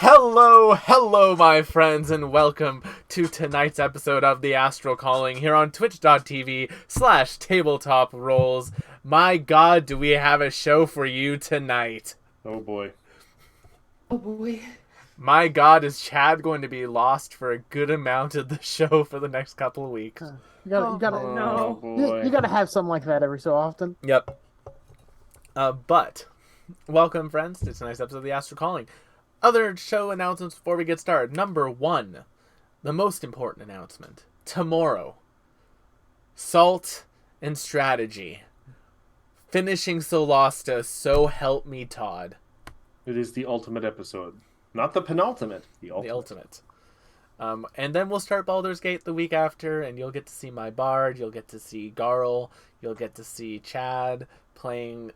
Hello, my friends, and welcome to tonight's episode of the Astral Calling here on twitch.tv/tabletop rolls. My god, do we have a show for you tonight? Oh boy. Oh boy. My god, is Chad going to be lost for a good amount of the show for the next couple of weeks? You gotta Oh boy. you gotta have something like that every so often. Yep. But, welcome, friends, to tonight's episode of the Astral Calling. Other show announcements before we get started. Number one, the most important announcement. Tomorrow, Salt and Strategy. Finishing Solasta, so help me Todd. It is the ultimate episode. Not the penultimate. The ultimate. The ultimate. And then we'll start Baldur's Gate the week after, and you'll get to see my bard, you'll get to see Garl, you'll get to see Chad playing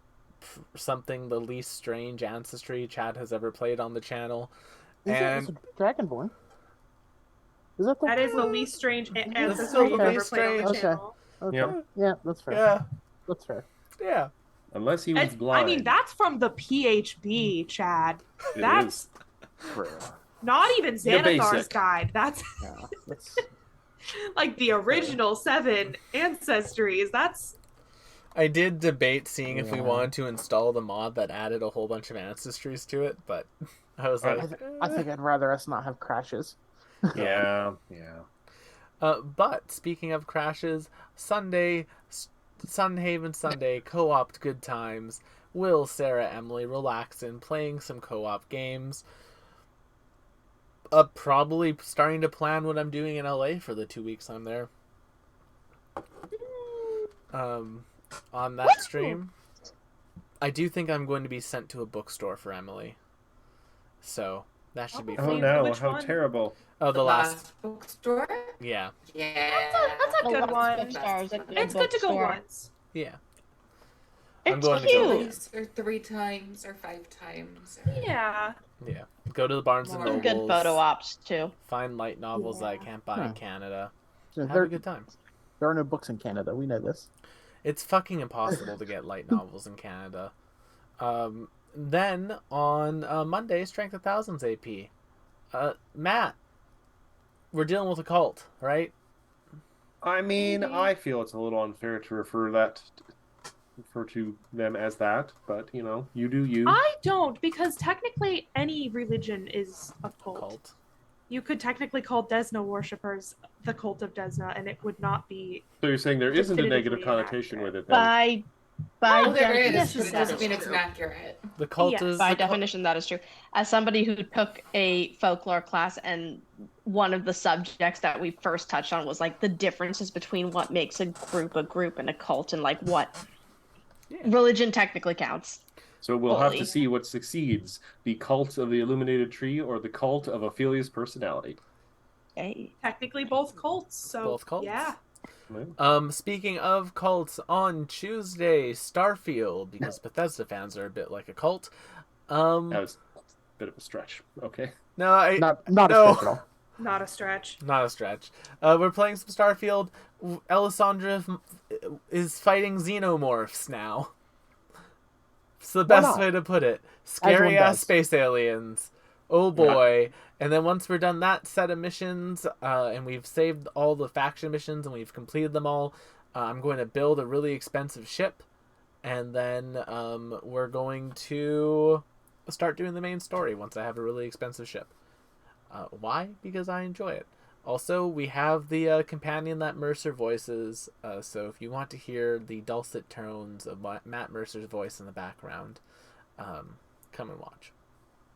something the least strange ancestry Chad has ever played on the channel. Is it Dragonborn? Is that That is the least strange That's ancestry still you've the ever least played on the strange. channel. Okay. Yep. Yeah, that's fair. Yeah, That's fair. yeah. Unless he was It's- blind. I mean, that's from the PHB, Chad. It That's is. not even Xanathar's basic. guide. That's Yeah, that's like the original 7 ancestries. That's I did debate seeing if we Yeah. wanted to install the mod that added a whole bunch of ancestries to it, but I was like, I think I'd rather us not have crashes. Yeah. But speaking of crashes, Sunday, Sunhaven Sunday, co-op good times. Will, Sarah, Emily relaxing, playing some co-op games. Probably starting to plan what I'm doing in LA for the 2 weeks I'm there. On that stream, I do think I'm going to be sent to a bookstore for Emily. So that should be Oh fun. no, Which how one? terrible. Oh, the last, bookstore. yeah, Yeah. that's a good one. It's good to go once. yeah. It's I'm going to cute. go. Twice or 3 times or 5 times. Or... Yeah. Yeah, go to the Barnes and Some Nobles. Good photo ops too. Find light novels that I can't buy in Huh. Canada. So Have a good time. there are no books in Canada. We know this. It's fucking impossible to get light novels in Canada. Then on Monday, Strength of Thousands AP. Matt, we're dealing with a cult, right? I mean, I feel it's a little unfair to refer to them as that, but you know, you do you. I don't, because technically any religion is a cult. Cult. You could technically call Desna worshippers the cult of Desna, and it would not be. So you're saying there isn't a negative Definitively connotation inaccurate. with it then? By Oh, there is, definition, but it that doesn't is mean it's true. inaccurate. The cult Yes. is By the cult- definition, that is true. As somebody who took a folklore class, and one of the subjects that we first touched on was like the differences between what makes a group and a cult, and like what religion technically counts. So we'll have to Fully. see what succeeds: the cult of the illuminated tree or the cult of Ophelia's personality. Hey. Technically both cults, so Both cults. yeah. Speaking of cults, on Tuesday, Starfield, because Bethesda fans are a bit like a cult. That was a bit of a stretch. Okay. No, I Not No. a stretch at all. Not a stretch. not a stretch. We're playing some Starfield. Elisandra is fighting xenomorphs now. It's the Why best not? way to put it. one Scary ass does. space aliens. Oh boy. And then once we're done that set of missions, and we've saved all the faction missions and we've completed them all, I'm going to build a really expensive ship. And then we're going to start doing the main story once I have a really expensive ship. Why? Because I enjoy it. Also, we have the companion that Mercer voices, so if you want to hear the dulcet tones of Matt Mercer's voice in the background, come and watch.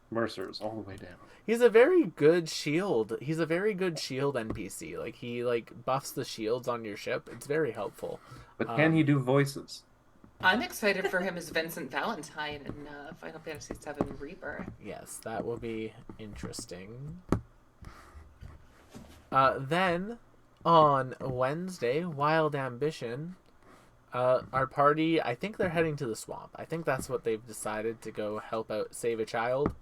Mercer's all the way down. He's a very good shield. He's a very good shield NPC. Like, he buffs the shields on your ship. It's very helpful. But can he do voices? I'm excited for him as Vincent Valentine in Final Fantasy VII Rebirth. Yes, that will be interesting. Then, on Wednesday, Wild Ambition, our party, I think they're heading to the swamp. I think that's what they've decided to go help out, save a child.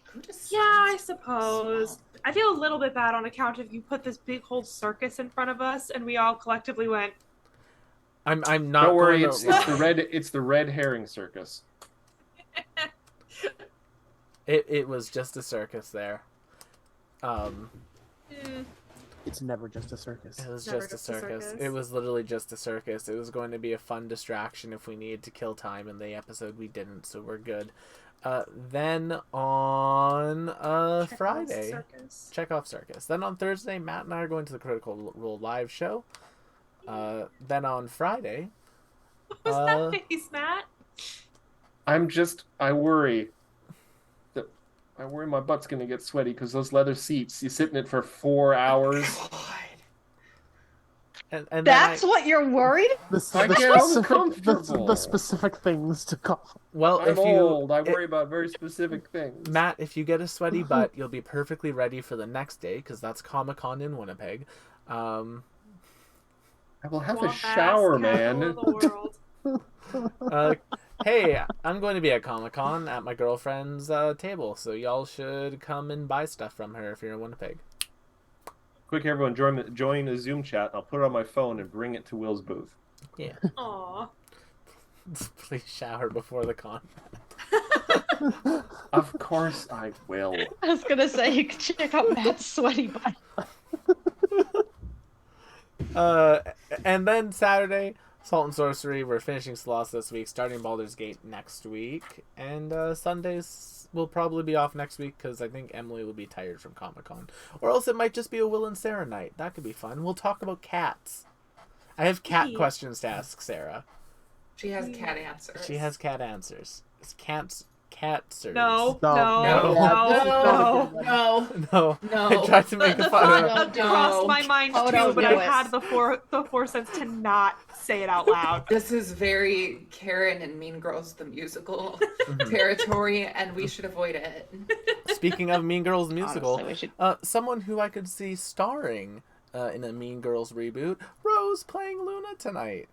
Who decides? Yeah, I suppose. I feel a little bit bad on account of you put this big whole circus in front of us, and we all collectively went, I'm not. Don't worry, going it's to... the red herring circus. It was just a circus there. It's never just a circus. It was Never just a just a circus. circus. It was literally just a circus. It was going to be a fun distraction if we needed to kill time in the episode. We didn't, so we're good. Then on Friday, Circus. Chekhov Circus. Then on Thursday, Matt and I are going to the Critical Role live show. Then on Friday, What was that face, Matt? I worry my butt's gonna get sweaty because those leather seats, you sit in it for 4 hours. and That's then what you're worried? I get uncomfortable. the specific things to call. well, I'm if you old. I worry about very specific things. Matt, if you get a sweaty butt, you'll be perfectly ready for the next day because that's Comic-Con in Winnipeg. I will have a Swamp-ass shower, capital man. of the world. Hey, I'm going to be at Comic-Con at my girlfriend's table, so y'all should come and buy stuff from her if you're in Winnipeg. Quick, everyone, join the Zoom chat. I'll put it on my phone and bring it to Will's booth. Yeah. Aw. Please shower before the con. Of course I will. I was gonna say you could check out Matt's sweaty butt. And then Saturday, Salt and Sorcery. We're finishing Sloss this week, starting Baldur's Gate next week, and Sundays will probably be off next week because I think Emily will be tired from Comic-Con, or else it might just be a Will and Sarah night. That could be fun. We'll talk about cats. I have cat Hey. questions to ask Sarah. She has cat answers. She has cat answers. It's cats. Catsers. No, No. no, No. no, no. No. No. No. I tried to make The a fun thought of No. crossed my mind Oh, too, don't but do I it. had the foresight to not say it out loud. This is very Karen and Mean Girls the musical territory, and we should avoid it. Speaking of Mean Girls musical, Honestly, we should... someone who I could see starring in a Mean Girls reboot, Rose playing Luna tonight.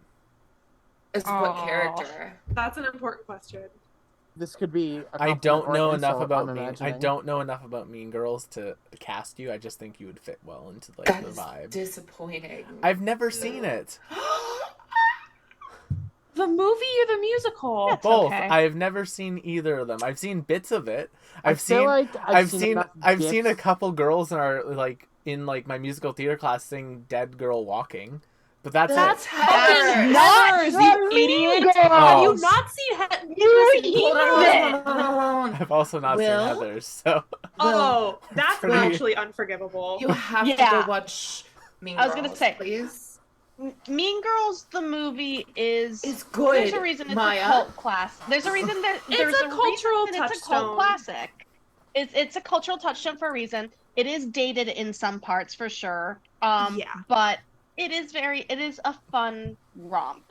It's what Aw. character? That's an important question. This could be. A I compliment don't or know an enough insult, about I'm Mean. I imagining. don't know enough about Mean Girls to cast you. I just think you would fit well into like That the is vibe. disappointing. I've never seen it. The movie or the musical? That's Both. okay. I've never seen either of them. I've seen bits of it. I feel like I've seen enough I've seen a gifs. couple girls in our in my musical theater class sing "Dead Girl Walking," but that's That's it. Heather. not Heathers, the you idiot! Mean Have Oh. you not seen You Listen, heathen! I've also not Will? seen Heathers, so Oh, that's Pretty- actually unforgivable. You have to Yeah. go watch Mean I Girls. was gonna say- please. Mean Girls, the movie is. It's good. There's a reason it's Maya. a cult class. There's a reason that It's there's a cultural reason that it's a touchstone. cult classic. It's a cultural touchstone for a reason. It is dated in some parts for sure. Yeah. But it is a fun romp.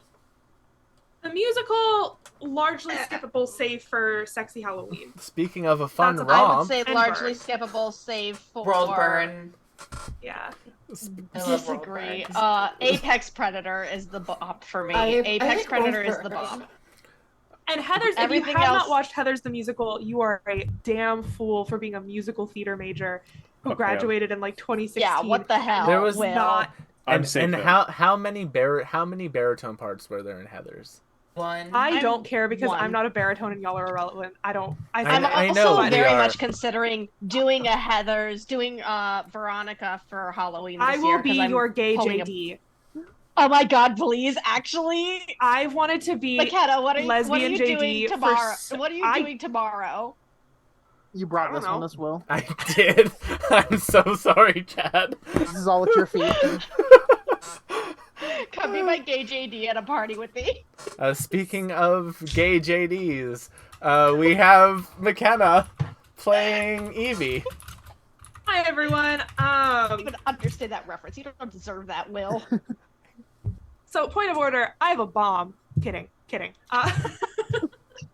The musical largely skippable, save for "Sexy Halloween." speaking of a fun That's a- I would romp, say And largely Burn. skippable, save for World Burn. Yeah. I love World Disagree. Burn. Apex Predator is the bop for me. I Apex like Predator World is the Burn. bop. And Heather's, if you Everything have else- not watched Heather's the musical, you are a damn fool for being a musical theater major who Okay. graduated in like 2016. Yeah, what the hell? There was Will? not. I'm and, safe and then. how many baritone parts were there in Heathers? One. I I'm don't care because one. I'm not a baritone and y'all are irrelevant. I don't. I I'm I also know, we very are. much considering doing a Heather's, doing Veronica for Halloween this I year. will 'cause be I'm your gay pulling a- JD. Oh my god, please! Actually, I wanted to be. McKenna, what are you lesbian doing JD for tomorrow? s- What are you I- doing tomorrow? You brought I this don't on know. us, Will. I did. I'm so sorry, Chad. This is all at your feet. Come be my gay JD at a party with me. Speaking of gay JDs, we have McKenna playing Evie. Hi everyone. I don't even understand that reference. You don't deserve that, Will. So point of order. I have a bomb. Kidding.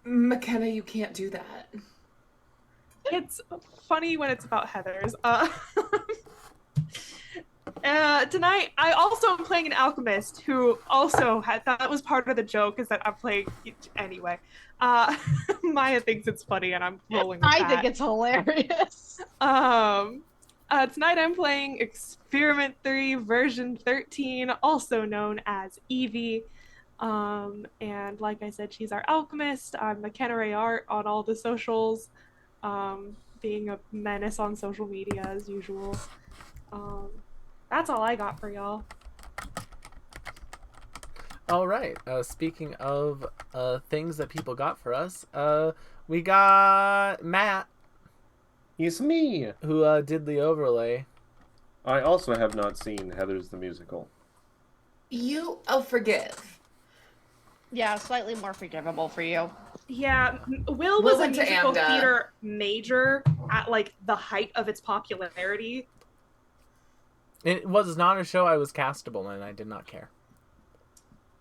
McKenna, you can't do that. It's funny when it's about Heather's. Tonight, I also am playing an alchemist who also had that was part of the joke is that I'm playing anyway. Maya thinks it's funny and I'm rolling with I that. think it's hilarious. Tonight I'm playing Experiment 3 version 13, also known as Evie. And like I said, she's our alchemist. I'm McKenna Ray Art on all the socials. being a menace on social media as usual. That's all I got for y'all. All right. Speaking of things that people got for us, we got Matt, It's me. who did the overlay. I also have not seen Heather's the Musical. I'll forgive. Yeah, slightly more forgivable for you. Yeah, Will Will was a went to musical AMDA. theater major at like the height of its popularity. It was not a show I was castable in. I did not care.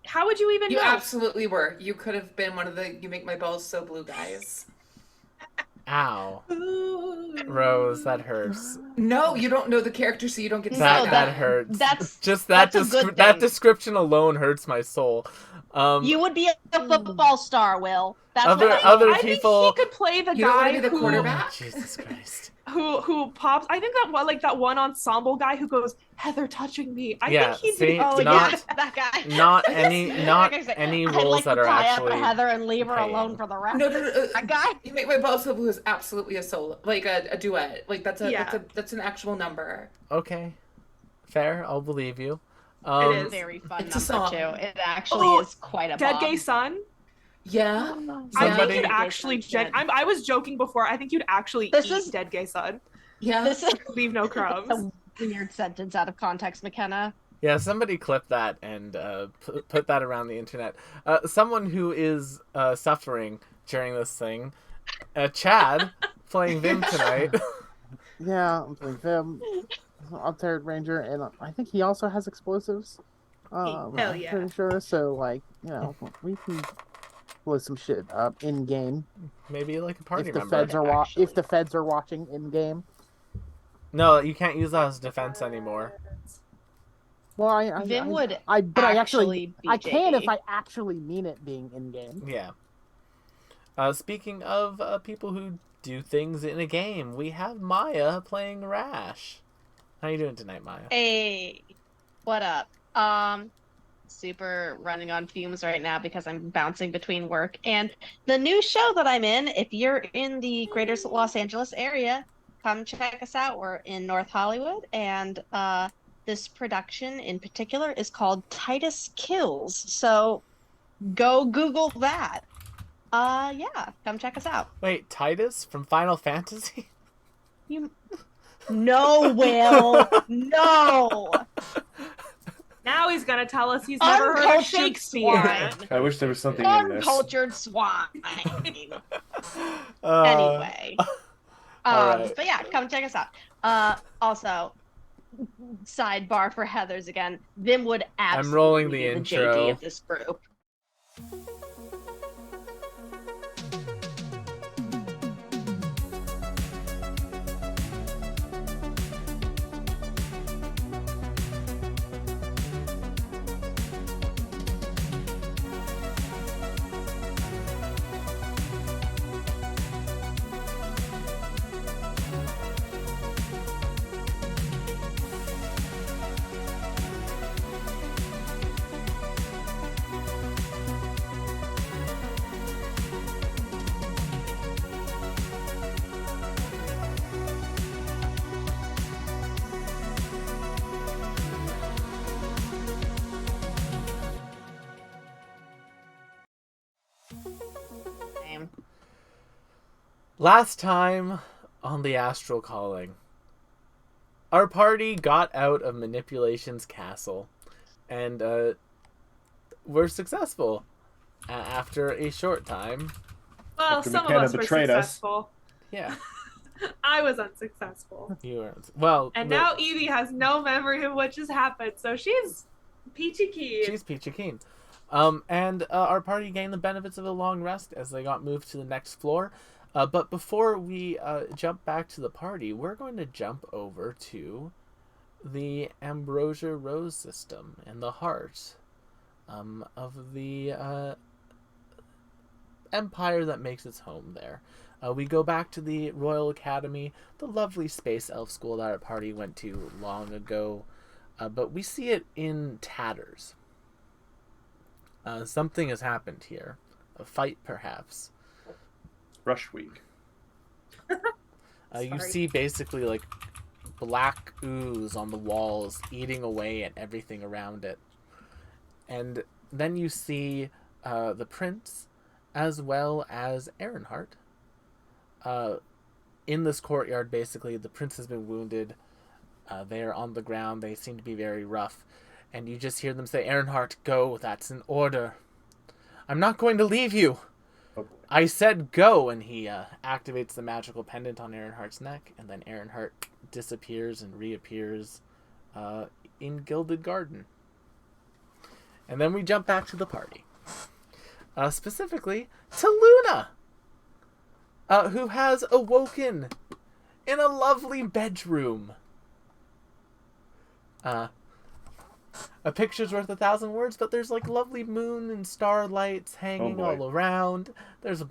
How would you even You know? absolutely were. You could have been one of the You Make My Balls So Blue guys. Ow. Rose, that hurts. No, you don't know the character, so you don't get to No, say That hurts. that's- Just that that's a good that thing. description alone hurts my soul. You would be a football star, Will. That's Other- what other I people- think he could play the You don't wanna guy be the who quarterback? Jesus Christ. who pops. I think that one ensemble guy who goes, "Heather touching me." I Yeah, think he'd see? be Oh, Not- yeah, that guy. Not any Like I said, any I'd roles like that to are tie actually up Heather and leave her paying. alone for the rest. No. That guy. You Make My Balls So Blue is absolutely a solo, like a duet. Like that's an actual number. Okay. Fair, I'll believe you. It is. Very fun It's a number song. too. It actually Oh, is quite a Dead bop. Gay Son. Yeah. I Somebody- think you'd actually. I was joking before. I think you'd actually This eat is- Dead Gay Son. Yeah. This is Leave no crumbs. a weird sentence out of context, McKenna. Yeah, somebody clip that and put that around the internet. Someone who is suffering during this thing, Chad, playing Vim tonight. Yeah, I'm playing Vim, a third ranger, and I think he also has explosives. Hell I'm yeah. pretty sure. So, like, we can blow some shit up in game Maybe like a party if the member. feds are actually. if the feds are watching in game. No, you can't use that as defense anymore. Well, Vim would but actually be I can if JD. I actually mean it being in game. Yeah. Speaking of people who do things in a game, we have Maya playing Rash. How you doing tonight, Maya? Hey, what up? Super running on fumes right now because I'm bouncing between work and the new show that I'm in. If you're in the greater Los Angeles area, come check us out. We're in North Hollywood, and this production in particular is called Titus Kills. So go Google that. Yeah, come check us out. Wait, Titus from Final Fantasy? You No, Will. No. Now he's gonna tell us he's never heard of Uncultured Shakespeare. swine. I wish there was something in this. Uncultured swine. Uh, Anyway. all right. But yeah, come check us out. Also, sidebar for Heather's again. Vim would absolutely rolling the be the intro. JD of this group. Name. Last time on the Astral Calling, our party got out of Manipulation's castle, and were successful after a short time. Well, After some of McKenna us were betrayed us. successful. Yeah, I was unsuccessful. you were. Well, And now Evie has no memory of what just happened, so she's peachy keen. she's peachy keen. And our party gained the benefits of a long rest as they got moved to the next floor. But before we jump back to the party, we're going to jump over to the Ambrosia Rose system and the heart of the empire that makes its home there. We go back to the Royal Academy, the lovely space elf school that our party went to long ago, but we see it in tatters. Something has happened here. A fight, perhaps. Rush Week. You Sorry. see basically like black ooze on the walls eating away at everything around it. And then you see the prince as well as Ehrenhart. In this courtyard, basically, the prince has been wounded. They are on the ground. They seem to be very rough. And you just hear them say, Ehrenhart, go. That's an order. I'm not going to leave you. Oh boy. I said go. And he activates the magical pendant on Ehrenhart's neck. And then Ehrenhart disappears and reappears in Gilded Garden. And then we jump back to the party. Specifically to Luna, who has awoken in a lovely bedroom. A picture's worth 1,000 words, but there's like lovely moon and starlights hanging all around. There's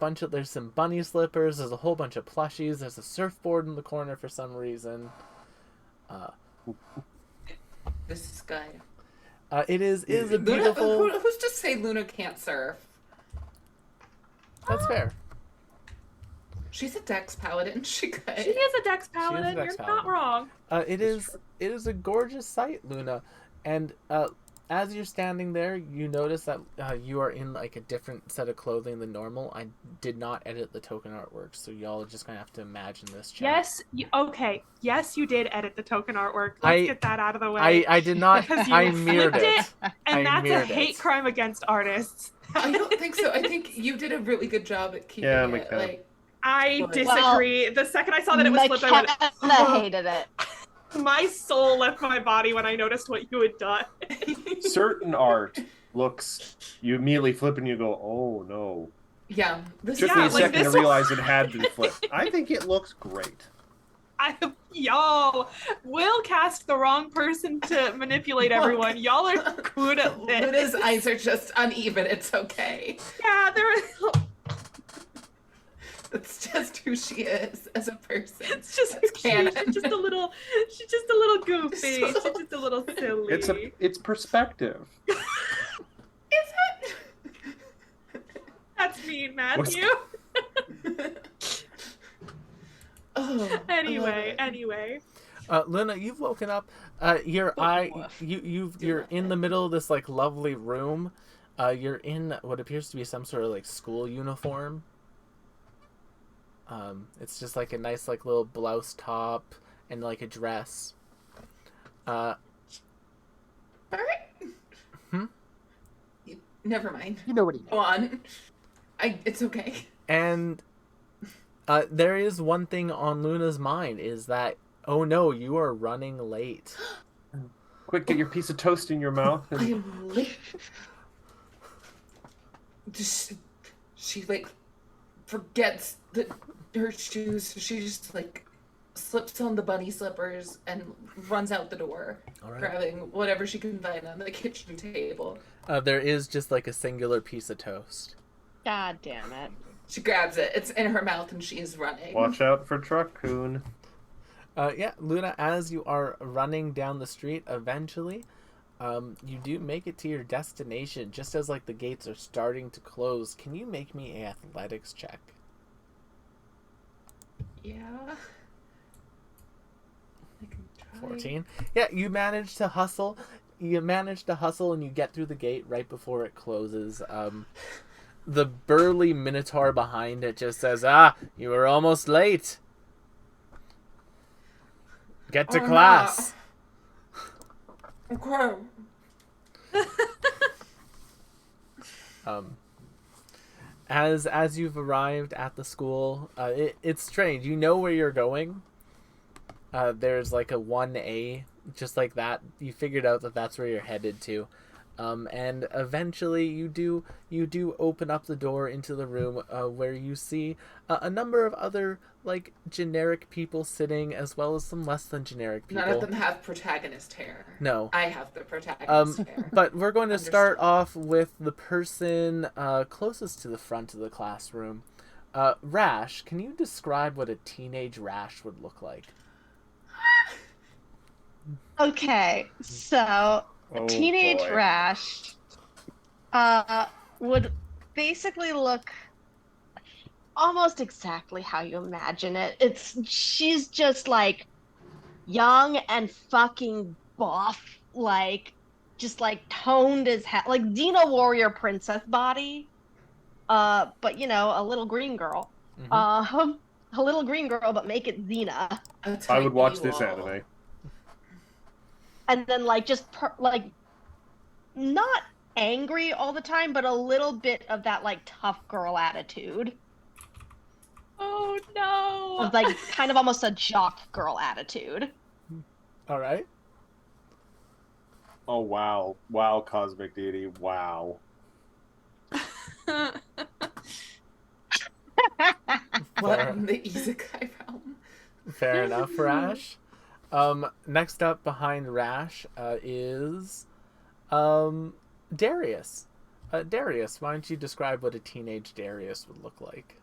some bunny slippers. There's a whole bunch of plushies. There's a surfboard in the corner for some reason. This is good. It is a beautiful. Luna, who's to say Luna can't surf? That's fair. She's a Dex paladin. She could. She is a Dex paladin. Dex You're paladin. not wrong. It is a gorgeous sight, Luna, and as you're standing there, you notice that you are in like a different set of clothing than normal. I did not edit the token artwork, so y'all are just gonna have to imagine this. Chat. Yes. Okay. Yes, you did edit the token artwork. Let's get that out of the way. I did not. Because you I mirrored flipped it. And I that's a mirrored hate it. crime against artists. I don't think so. I think you did a really good job at keeping Yeah, it. McKenna. Like, I Well, disagree. The second I saw that it was flipped, I went, McKenna hated it. my soul left my body when I noticed what you had done. Certain art looks, you immediately flip and you go, oh no. yeah. This Took Yeah, me a like second to this realize it had been flipped. I think it looks great. Y'all, Will cast the wrong person to manipulate everyone. Y'all are good at this. Luna's eyes are just uneven. It's okay. Yeah, That's just who she is as a person. it's just That's canon. she's just a little goofy. She's just a little silly. It's perspective. Is it? That's mean, Matthew. Oh, Anyway. Luna, you've woken up. You're in the middle of this like lovely room. You're in what appears to be some sort of like school uniform. It's just like a nice like little blouse top and like a dress. All right. Never mind. You know what he means. Go on. It's okay. And there is one thing on Luna's mind is that, oh no, you are running late. Quick, get your piece of toast in your mouth. I am late. She like forgets her shoes. So she just like slips on the bunny slippers and runs out the door, grabbing whatever she can find on the kitchen table. There is just like a singular piece of toast. God damn it. She grabs it. It's in her mouth and she is running. Watch out for Truck-kun. Yeah, Luna, as you are running down the street, eventually, you do make it to your destination just as like the gates are starting to close. Can you make me an athletics check? Yeah. I can try. 14. Yeah, you manage to hustle. You manage to hustle and you get through the gate right before it closes. The burly minotaur behind it just says, you were almost late. Get to class. Okay. As you've arrived at the school, it's strange. You know where you're going. There's like a 1A, just like that. You figured out that that's where you're headed to. And eventually you do open up the door into the room where you see a number of other like generic people sitting, as well as some less than generic people. None of them have protagonist hair. No. I have the protagonist hair. But we're going to start Understood. off with the person closest to the front of the classroom. Rash, can you describe what a teenage Rash would look like? Okay, so Oh, teenage boy. Rash would basically look almost exactly how you imagine it. She's just like young and fucking buff, like just like toned as hell, like Xena warrior princess body. But a little green girl. Mhm. A little green girl, but make it Xena. I would watch this anime. And then like just like not angry all the time, but a little bit of that like tough girl attitude. Oh no! Of like kind of almost a jock girl attitude. All right. Oh wow, wow, cosmic deity, wow. What in the isekai realm? Fair enough, Rash. Next up behind Rash is Darius. Darius, why don't you describe what a teenage Darius would look like?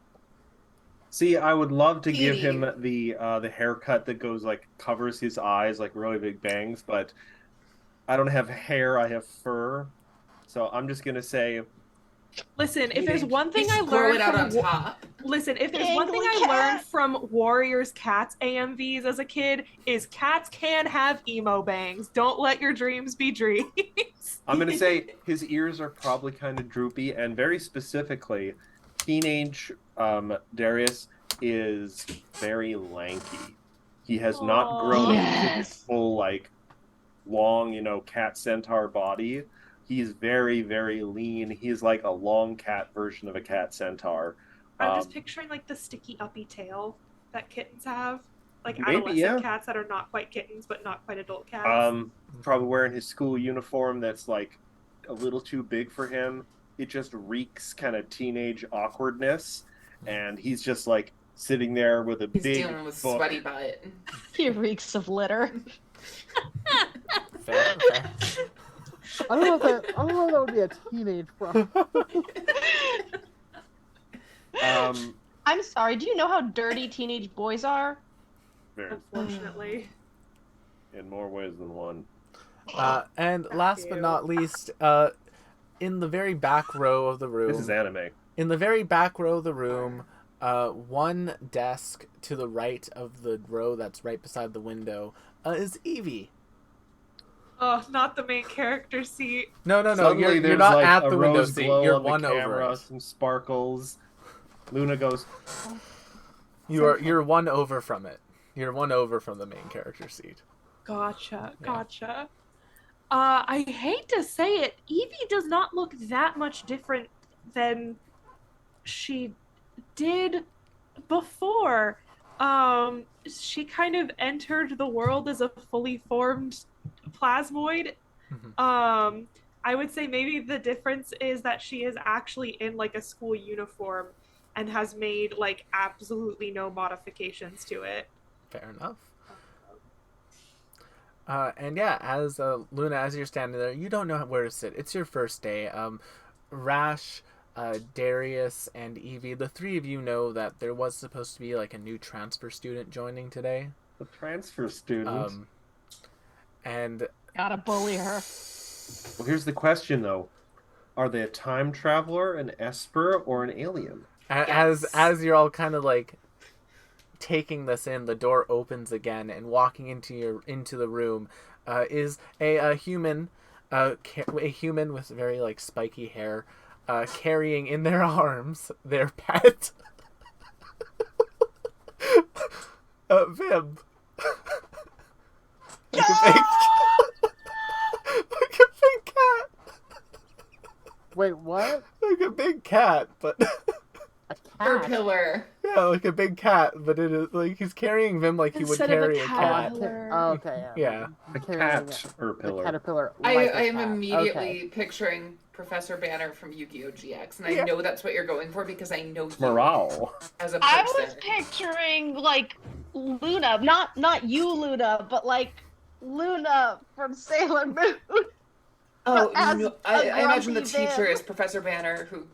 See, I would love to give Petey. him the haircut that goes like covers his eyes like really big bangs, but I don't have hair, I have fur. So I'm just gonna say Listen, if there's one thing I Just grow learned it out on from top. listen, if there's one thing Dangly I learned cat. from Warriors Cats AMVs as a kid is cats can have emo bangs. Don't let your dreams be dreams. I'm gonna say his ears are probably kind of droopy, and very specifically, teenage Darius is very lanky. He has not grown into his Yes. full like long, cat centaur body. He's very, very lean. He's like a long cat version of a cat centaur. I'm just Um, picturing like the sticky uppy tail that kittens have. Like Maybe, adolescent yeah. cats that are not quite kittens but not quite adult cats. Probably wearing his school uniform that's like a little too big for him. It just reeks kind of teenage awkwardness, and he's just like sitting there with a He's big dealing with book. sweaty butt. He reeks of litter. Fair. I don't know if that would be a teenage problem. I'm sorry, do you know how dirty teenage boys are? Very, Unfortunately. in more ways than one. And last but not least, in the very back row of the room. This is anime. In the very back row of the room, one desk to the right of the row that's right beside the window is Evie. Oh, not the main character seat. No, Suddenly you're there's not like at a the window rose seat. glow You're on the one over camera, it. some sparkles. Luna goes, You're one over from it. You're one over from the main character seat. Gotcha. Yeah. Gotcha. I hate to say it, Evie does not look that much different than she did before. She kind of entered the world as a fully formed plasmoid. Mhm. I would say maybe the difference is that she is actually in like a school uniform and has made like absolutely no modifications to it. Fair enough. And yeah, as Luna, as you're standing there, you don't know where to sit. It's your first day. Rash, Darius, and Evie, the three of you know that there was supposed to be like a new transfer student joining today. the transfer student. And Gotta bully her. Well, here's the question though: are they a time traveler, an Esper, or an alien? as Yes. as you're all kind of like taking this in, the door opens again, and walking into the room is a human, a human with very like spiky hair, carrying in their arms their pet, Vim. Like a big, like a big cat, Wait, what? like a big cat, but. A Her cat? pillar. Yeah, like a big cat, but it is like he's carrying Vim like he would Instead of a carry a cat. cat. Caterpillar. Okay. Yeah. A Carrying cat The pillar. caterpillar. I like a am cat. immediately Okay. picturing Professor Banner from Yu-Gi-Oh! GX, and I Yeah. know that's what you're going for because I know you Morale. as a I person. was picturing like Luna, not you, Luna, but like Luna from Sailor Moon. Oh as no! a I imagine the grumpy teacher Vim. is Professor Banner, who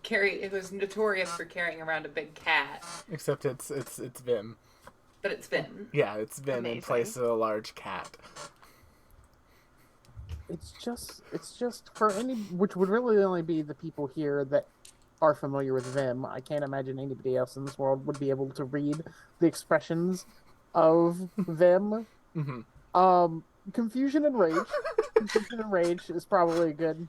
was notorious for carrying around a big cat, Except it's Vim. but it's Vim. Yeah, it's Vim in Amazing. place of a large cat. It's just for any, which would really only be the people here that are familiar with Vim. I can't imagine anybody else in this world would be able to read the expressions of Vim. Confusion and rage. Confusion and rage is probably a good.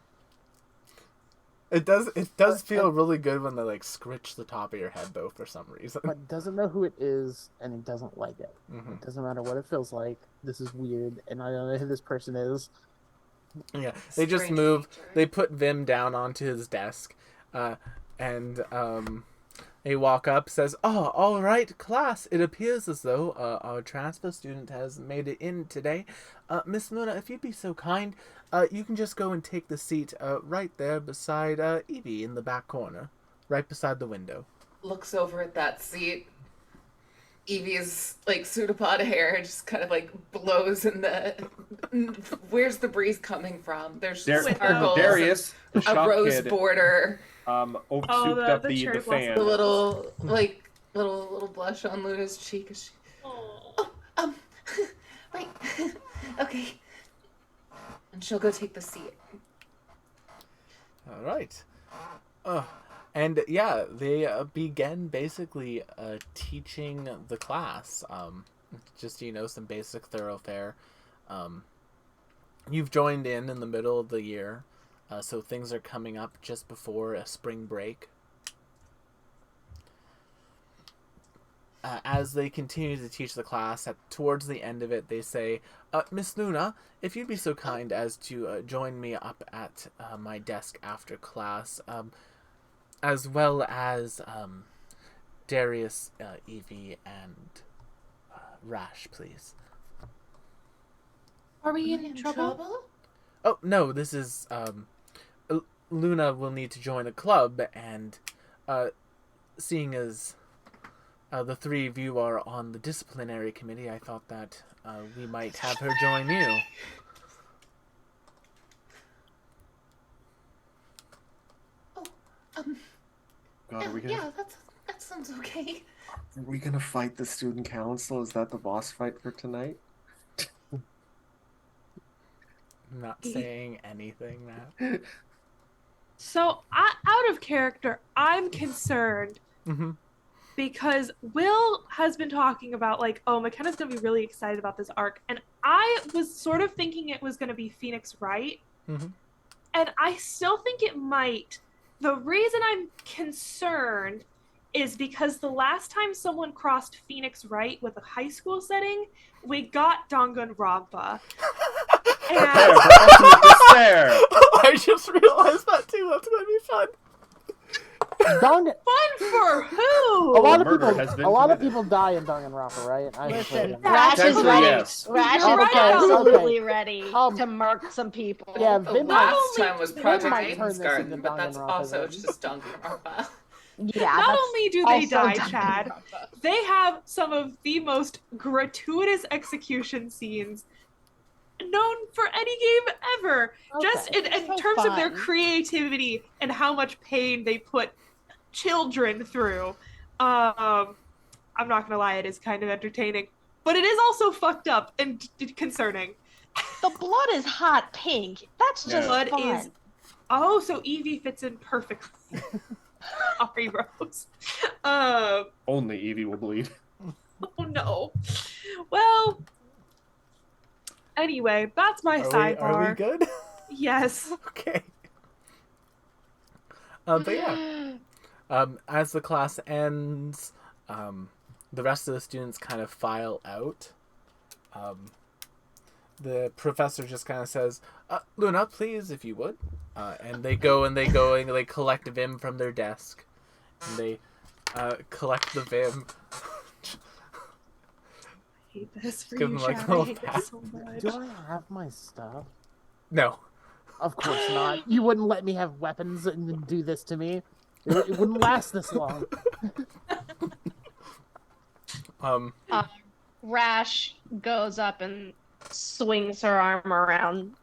It does feel really good when they like scritch the top of your head though for some reason. But doesn't know who it is, and he doesn't like it. Mm-hmm. It doesn't matter what it feels like. This is weird, and I don't know who this person is. Yeah, they just Strange move. nature. They put Vim down onto his desk, and they walk up. Says, "Oh, all right, class. It appears as though our transfer student has made it in today. Miss Luna, if you'd be so kind, you can just go and take the seat right there beside Evie in the back corner, right beside the window." Looks over at that seat. Evie's like pseudopod hair just kind of like blows in the. Where's the breeze coming from? There's sparkles, Darius, the a shop rose kid, border, souped up the cherry fan. the little little blush on Luna's cheek. As she, wait, okay, and she'll go take the seat. All right. And yeah, they begin basically teaching the class. Just, some basic thoroughfare. You've joined in the middle of the year, so things are coming up just before a spring break. As they continue to teach the class, towards the end of it, they say, Miss Luna, if you'd be so kind as to join me up at my desk after class, as well as Darius, Evie, and Rash, please. Are we in trouble? Oh, no, this is... Luna will need to join a club, and seeing as the three of you are on the disciplinary committee, I thought that we might have her join you. God, are we gonna, Yeah, that sounds okay. are we gonna fight the student council? Is that the boss fight for tonight? I'm not saying anything, Matt. So, out of character, I'm concerned Mm-hmm. because Will has been talking about, like, oh, McKenna's going to be really excited about this arc. And I was sort of thinking it was going to be Phoenix Wright. Mm-hmm. And I still think it might. The reason I'm concerned is because the last time someone crossed Phoenix Wright with a high school setting, we got Danganronpa. Prepare for ultimate despair! I just realized that too. That's going to be fun. Fun for who? A lot Murder of has been people committed. die in Danganronpa, right? I haven't played Listen, it. Rash is Technically, ready. yes. Rash You're is right. absolutely Okay. ready to murk some people. Yeah, The Vin last might- time was Vin Project might turn Aiden's this Garden, into but that's Danganronpa also then. just Danganronpa. Yeah, Not that's only do they also die, Danganronpa. Chad, they have some of the most gratuitous execution scenes known for any game ever. Just in So terms of their fun. creativity and how much pain they put children through. I'm not gonna lie, it is kind of entertaining, but it is also fucked up and concerning. The blood is hot pink. That's just Blood fun. is. Oh, so Evie fits in perfectly. Sorry, Rose. Only Evie will bleed. Oh no. Well. Anyway, that's my sidebar. Are we good? Yes. Okay. But yeah. As the class ends, the rest of the students kind of file out. The professor just kind of says, Luna, please, if you would. And they go and they collect Vim from their desk. And they collect the Vim. I hate this for Give you, them, like, Chad. a I little hate pat. this so much. Do I have my stuff? No. Of course not. You wouldn't let me have weapons and do this to me. It wouldn't last this long. Rash goes up and swings her arm around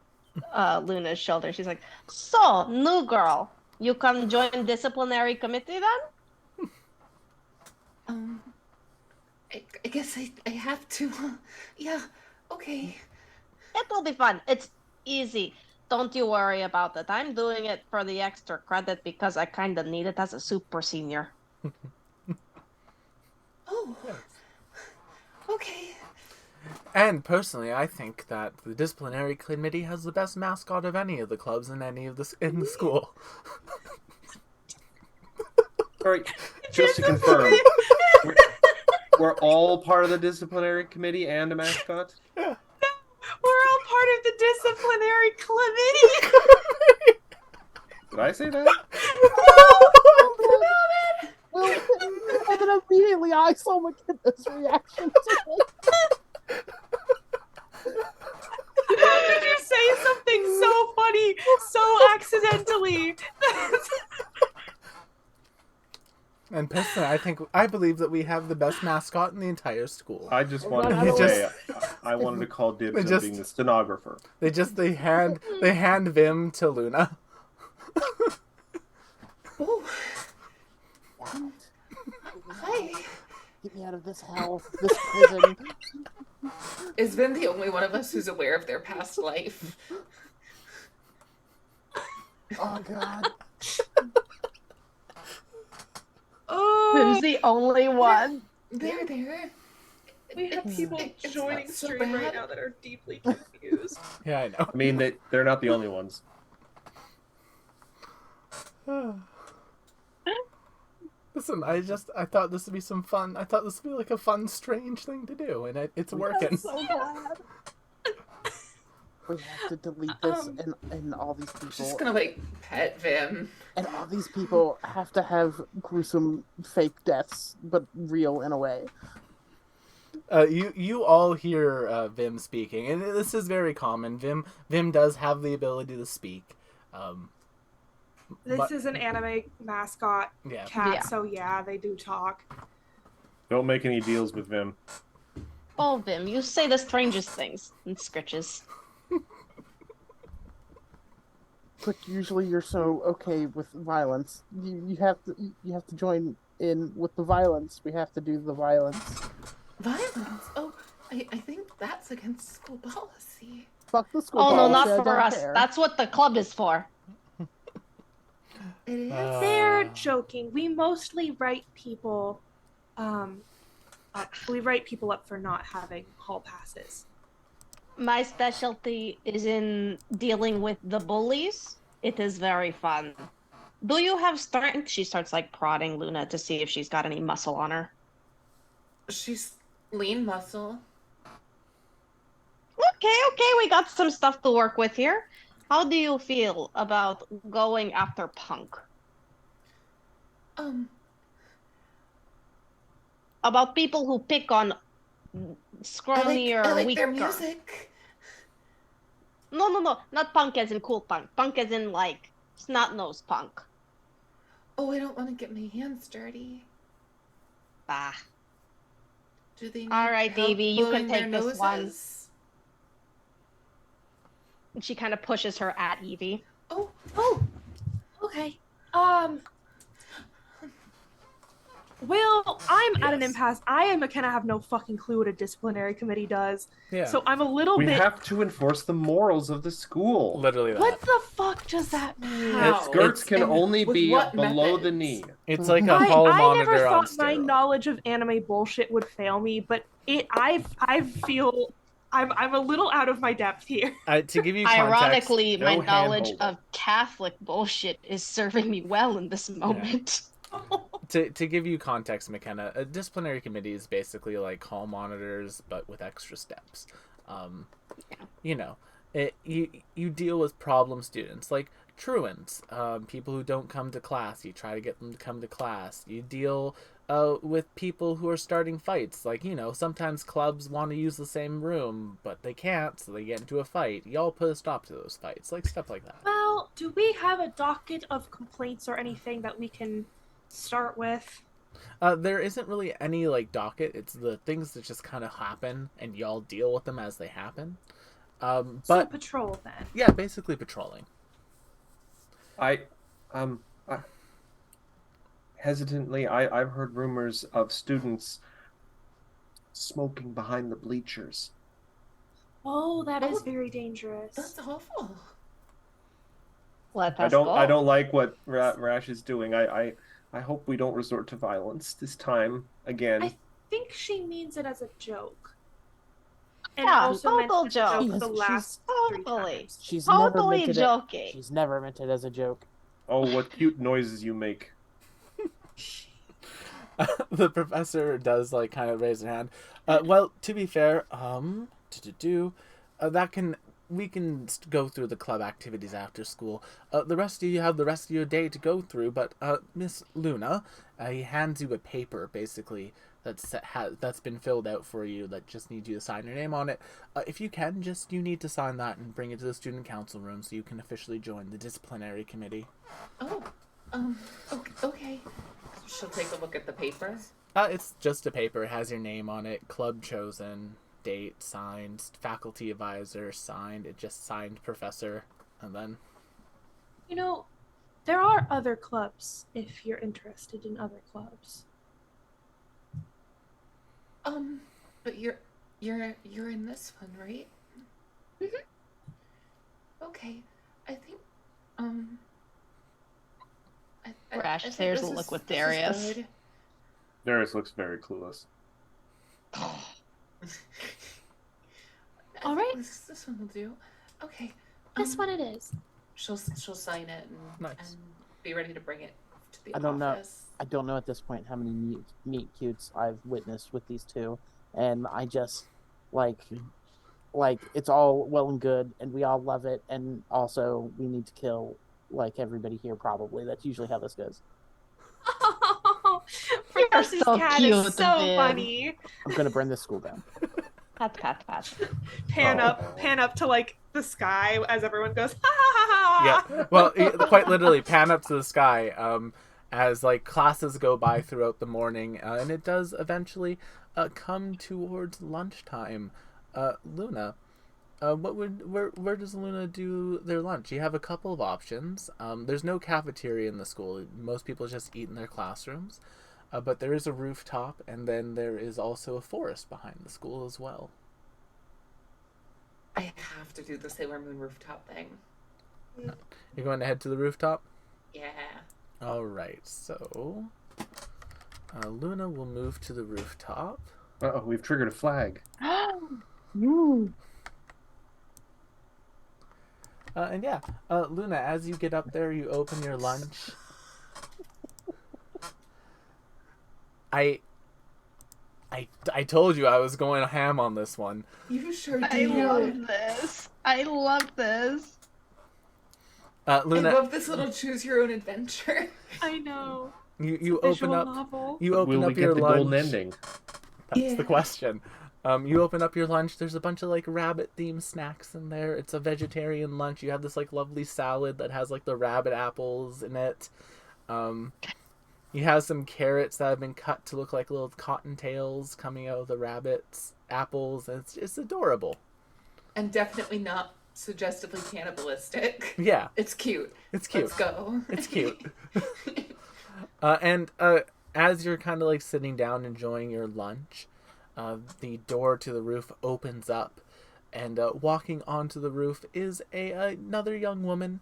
Luna's shoulder. She's like, "So, new girl, you come join disciplinary committee then?" I guess I have to. Yeah, okay. It'll be fun. It's easy. Don't you worry about it. I'm doing it for the extra credit because I kind of need it as a super senior. Oh. Okay. And personally, I think that the disciplinary committee has the best mascot of any of the clubs in the school. All right, just to confirm, we're all part of the disciplinary committee and a mascot? Yeah. We're all part of the disciplinary committee. Did I say that? Well, and then immediately I saw McKenna's reaction to it. How did you say something so funny, so accidentally? And personally, I believe that we have the best mascot in the entire school. I just Well, wanted I to don't- say, I wanted to call dibs on being the stenographer. They hand Vim to Luna. Oh. Hi. Get me out of this hell, this prison. Is Vin the only one of us who's aware of their past life? Oh god. Who's the only one? There. We have people It's joining not so stream right bad. now that are deeply confused. Yeah, I know. I mean, they're not the only ones. Listen, I thought this would be some fun. I thought this would be like a fun, strange thing to do, and it's working. I'm so glad. We have to delete this, and all these people. Just gonna like pet Vim. And all these people have to have gruesome fake deaths, but real in a way. You all hear Vim speaking, and this is very common. Vim does have the ability to speak. This is an anime mascot cat, Yeah. so yeah, they do talk. Don't make any deals with Vim. Oh, Vim, you say the strangest things and scritches. But usually you're so okay with violence. You have to join in with the violence. We have to do the violence. Violence? Oh, I think that's against school policy. Fuck the school Oh no, policy, not I for don't us. care. That's what the club is for. It is. They're joking. We mostly write people, we write people up for not having hall passes. My specialty is in dealing with the bullies. It is very fun. Do you have strength? She starts like prodding Luna to see if she's got any muscle on her. She's lean muscle. Okay, we got some stuff to work with here. How do you feel about going after Punk? About people who pick on scrawny or I like weaker. their music. No, not punk as in cool punk. Punk as in like snot-nosed punk. Oh, I don't want to get my hands dirty. Bah. Do they need All right, help Evie, you can blowing their take this one. noses? And she kind of pushes her at Evie. Oh, Okay. Well, I'm at an impasse. I and McKenna have no fucking clue what a disciplinary committee does. Yeah, So I'm a little We bit. have to enforce the morals of the school. literally that. What the fuck does that mean? How? Skirts can And only with be what below the methods? knee. It's like a I hall never monitor on thought my steroids. knowledge of anime bullshit would fail me, but I feel I'm a little out of my depth here. To give you context, Ironically, my no knowledge hand-holding. of Catholic bullshit is serving me well in this moment. to give you context, McKenna, a disciplinary committee is basically like hall monitors, but with extra steps. You know, you deal with problem students like truants, people who don't come to class. You try to get them to come to class. You deal with people who are starting fights. Like, you know, sometimes clubs want to use the same room, but they can't, so they get into a fight. Y'all put a stop to those fights, like stuff like that. Well, do we have a docket of complaints or anything that we can start with? There isn't really any like docket. It's the things that just kind of happen, and y'all deal with them as they happen. So But patrol then. yeah, basically patrolling. Hesitantly, I've heard rumors of students smoking behind the bleachers. Oh, that is Oh, very dangerous. That's awful. Let I us don't. I go. don't like what Rash is doing. I hope we don't resort to violence this time again. I think she means it as a joke. And Yeah, also meant total it as a joke joke. the last three Totally. times. She's never Totally meant it. joking. She's never meant it as a joke. Oh, what cute noises you make! The professor does like kind of raise her hand. Well, to be fair, that can we can go through the club activities after school. The rest of you have the rest of your day to go through. But Miss Luna, he hands you a paper basically that's been filled out for you that just needs you to sign your name on it. If you can, you need to sign that and bring it to the student council room so you can officially join the disciplinary committee. Oh, okay. She'll take a look at the paper. It's just a paper. It has your name on it, club chosen, date signed, faculty advisor signed. It just signed professor, and then. You know, there are other clubs if you're interested in other clubs. But you're in this one, right? Mhm. Okay, I think Rash I think shares a this look is- with this is Darius. good. Darius looks very clueless. All right. This one will do. Okay. This one it is. She'll sign it and, Nice. and be ready to bring it to the I don't know. office. I don't know at this point how many meet cutes I've witnessed with these two, and I just like it's all well and good, and we all love it, and also we need to kill like everybody here. Probably that's usually how this goes. Oh, Professor's so cat cute, is so man. funny. I'm gonna burn this school down. Pat. Pan Oh. up to like the sky as everyone goes ha ha ha ha. Yeah, well, quite literally, pan up to the sky as like classes go by throughout the morning, and it does eventually come towards lunchtime. Luna, where does Luna do their lunch? You have a couple of options. There's no cafeteria in the school. Most people just eat in their classrooms. But there is a rooftop, and then there is also a forest behind the school as well. I have to do the Sailor Moon rooftop thing. You're going to head to the rooftop? Yeah. Alright, so Luna will move to the rooftop. Uh-oh, we've triggered a flag. And yeah, Luna, as you get up there, you open your lunch. I told you I was going ham on this one. You sure I do. love this. I love this. Luna, I love this little choose your own adventure. I know. you Visual open up novel. you open Will we up your get the lunch. golden ending? That's Yeah. the question. You open up your lunch. There's a bunch of like rabbit themed snacks in there. It's a vegetarian lunch. You have this like lovely salad that has like the rabbit apples in it. You have some carrots that have been cut to look like little cottontails coming out of the rabbit's apples. And it's adorable. And definitely not suggestively cannibalistic. Yeah, It's cute. it's cute. Let's go. It's cute. And as you're kind of like sitting down enjoying your lunch, the door to the roof opens up, and walking onto the roof is another young woman,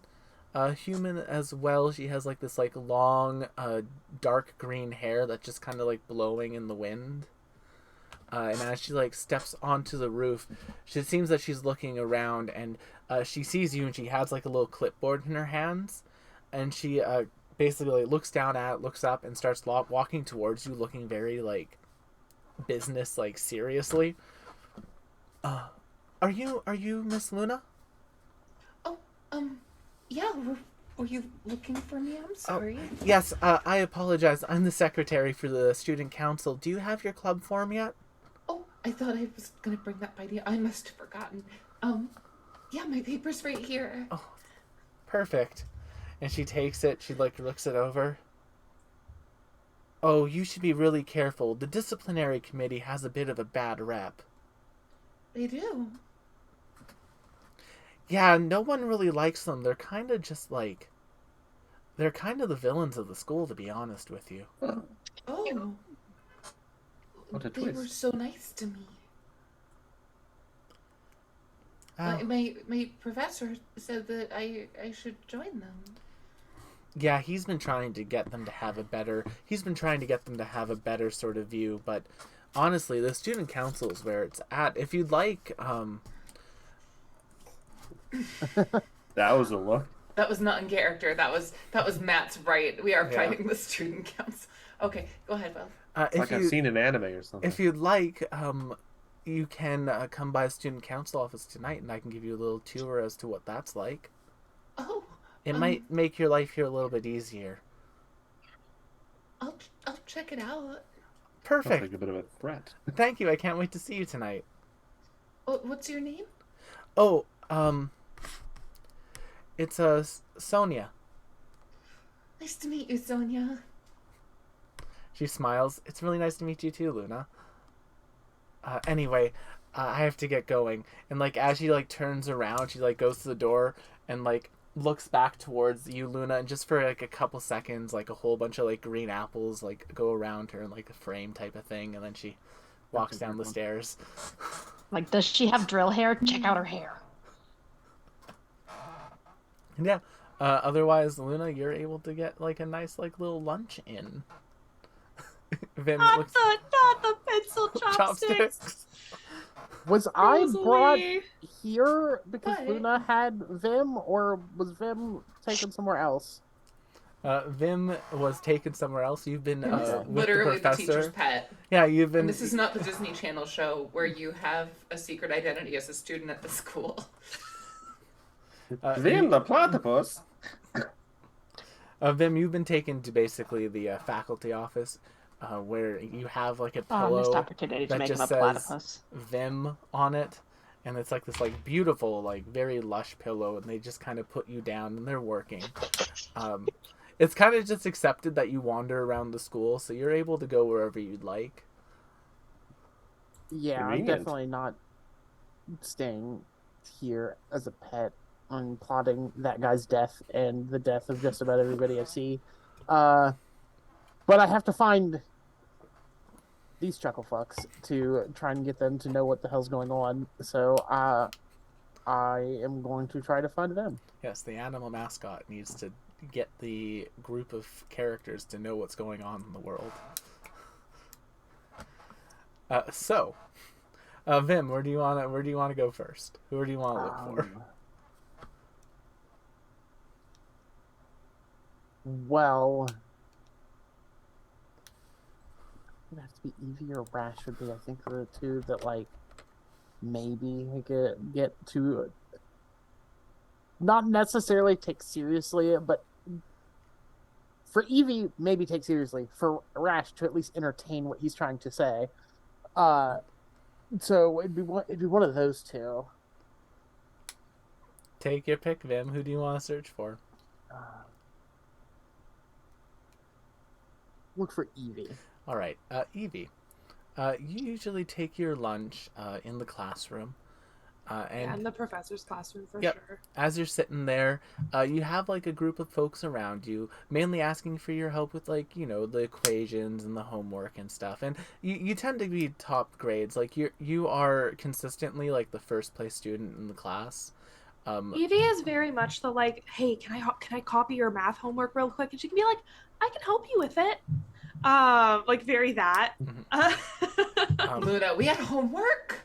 human as well. She has like this like long, dark green hair that's just kind of like blowing in the wind. And as she like steps onto the roof, it seems that she's looking around, and she sees you, and she has like a little clipboard in her hands, and she basically like, looks down at it, looks up, and starts walking towards you, looking very like business, like seriously. Are you Miss Luna? Oh, yeah. Were you looking for me? I'm sorry. Yes. I apologize. I'm the secretary for the student council. Do you have your club form yet? Oh, I thought I was gonna bring that by you. I must have forgotten. Yeah, my paper's right here. Oh, perfect. And she takes it. She like looks it over. Oh, you should be really careful. The disciplinary committee has a bit of a bad rep. They do. Yeah, no one really likes them. They're kind of just like... They're kind of the villains of the school, to be honest with you. Oh. What a They were twist. so nice to me. My professor said that I should join them. Yeah, he's been trying to get them to have a better sort of view, but honestly, the student council is where it's at. If you'd like, That was a look. That was not in character. That was Matt's right. We are fighting the student council. Okay, go ahead, Will. It's like I've seen an anime or something. If you'd like, you can come by the student council office tonight, and I can give you a little tour as to what that's like. Oh. It might make your life here a little bit easier. I'll check it out. Perfect. Sounds like a bit of a threat. Thank you. I can't wait to see you tonight. What's your name? Oh, it's Sonia. Nice to meet you, Sonia. She smiles. It's really nice to meet you too, Luna. Anyway, I have to get going. And like as she like turns around, she like goes to the door and like looks back towards you, Luna, and just for like a couple seconds, like a whole bunch of like green apples like go around her in like a frame type of thing, and then she walks down the stairs. Like, does she have drill hair? Check out her hair. Yeah. Otherwise, Luna, you're able to get like a nice like little lunch in. Vim Not the pencil chopsticks. Was I brought Rosalie. here because What? Luna had Vim, or was Vim taken somewhere else? Vim was taken somewhere else. You've been with Literally the the professor. teacher's pet. Yeah, you've been. And this is not the Disney Channel show where you have a secret identity as a student at the school. Vim the platypus. Vim, you've been taken to basically the faculty office, where you have like a pillow Missed opportunity to that make him just a says platypus. Vim on it, and it's like this like beautiful like very lush pillow, and they just kind of put you down and they're working. It's kind of just accepted that you wander around the school, so you're able to go wherever you'd like. Yeah, I'm Convenient. definitely not staying here as a pet. I'm plotting that guy's death and the death of just about everybody I see. But I have to find these chuckle fucks to try and get them to know what the hell's going on. So I am going to try to find them. Yes, the animal mascot needs to get the group of characters to know what's going on in the world. Vim, where do you want to go first? Who do you want to look for? Well, it'd have to be Evie or Rash would be, I think, the two that like maybe I could get to not necessarily take seriously, but for Evie maybe take seriously, for Rash to at least entertain what he's trying to say. So it'd be one of those two. Take your pick, Vim. Who do you want to search for? Look for Evie. All right, Evie. You usually take your lunch in the classroom, and And the professor's classroom for Yep. sure. as you're sitting there, you have like a group of folks around you, mainly asking for your help with like the equations and the homework and stuff. And you tend to be top grades. Like you are consistently like the first place student in the class. Evie is very much the like, hey, can I copy your math homework real quick? And she can be like, I can help you with it. Like very that. Luna, we had homework?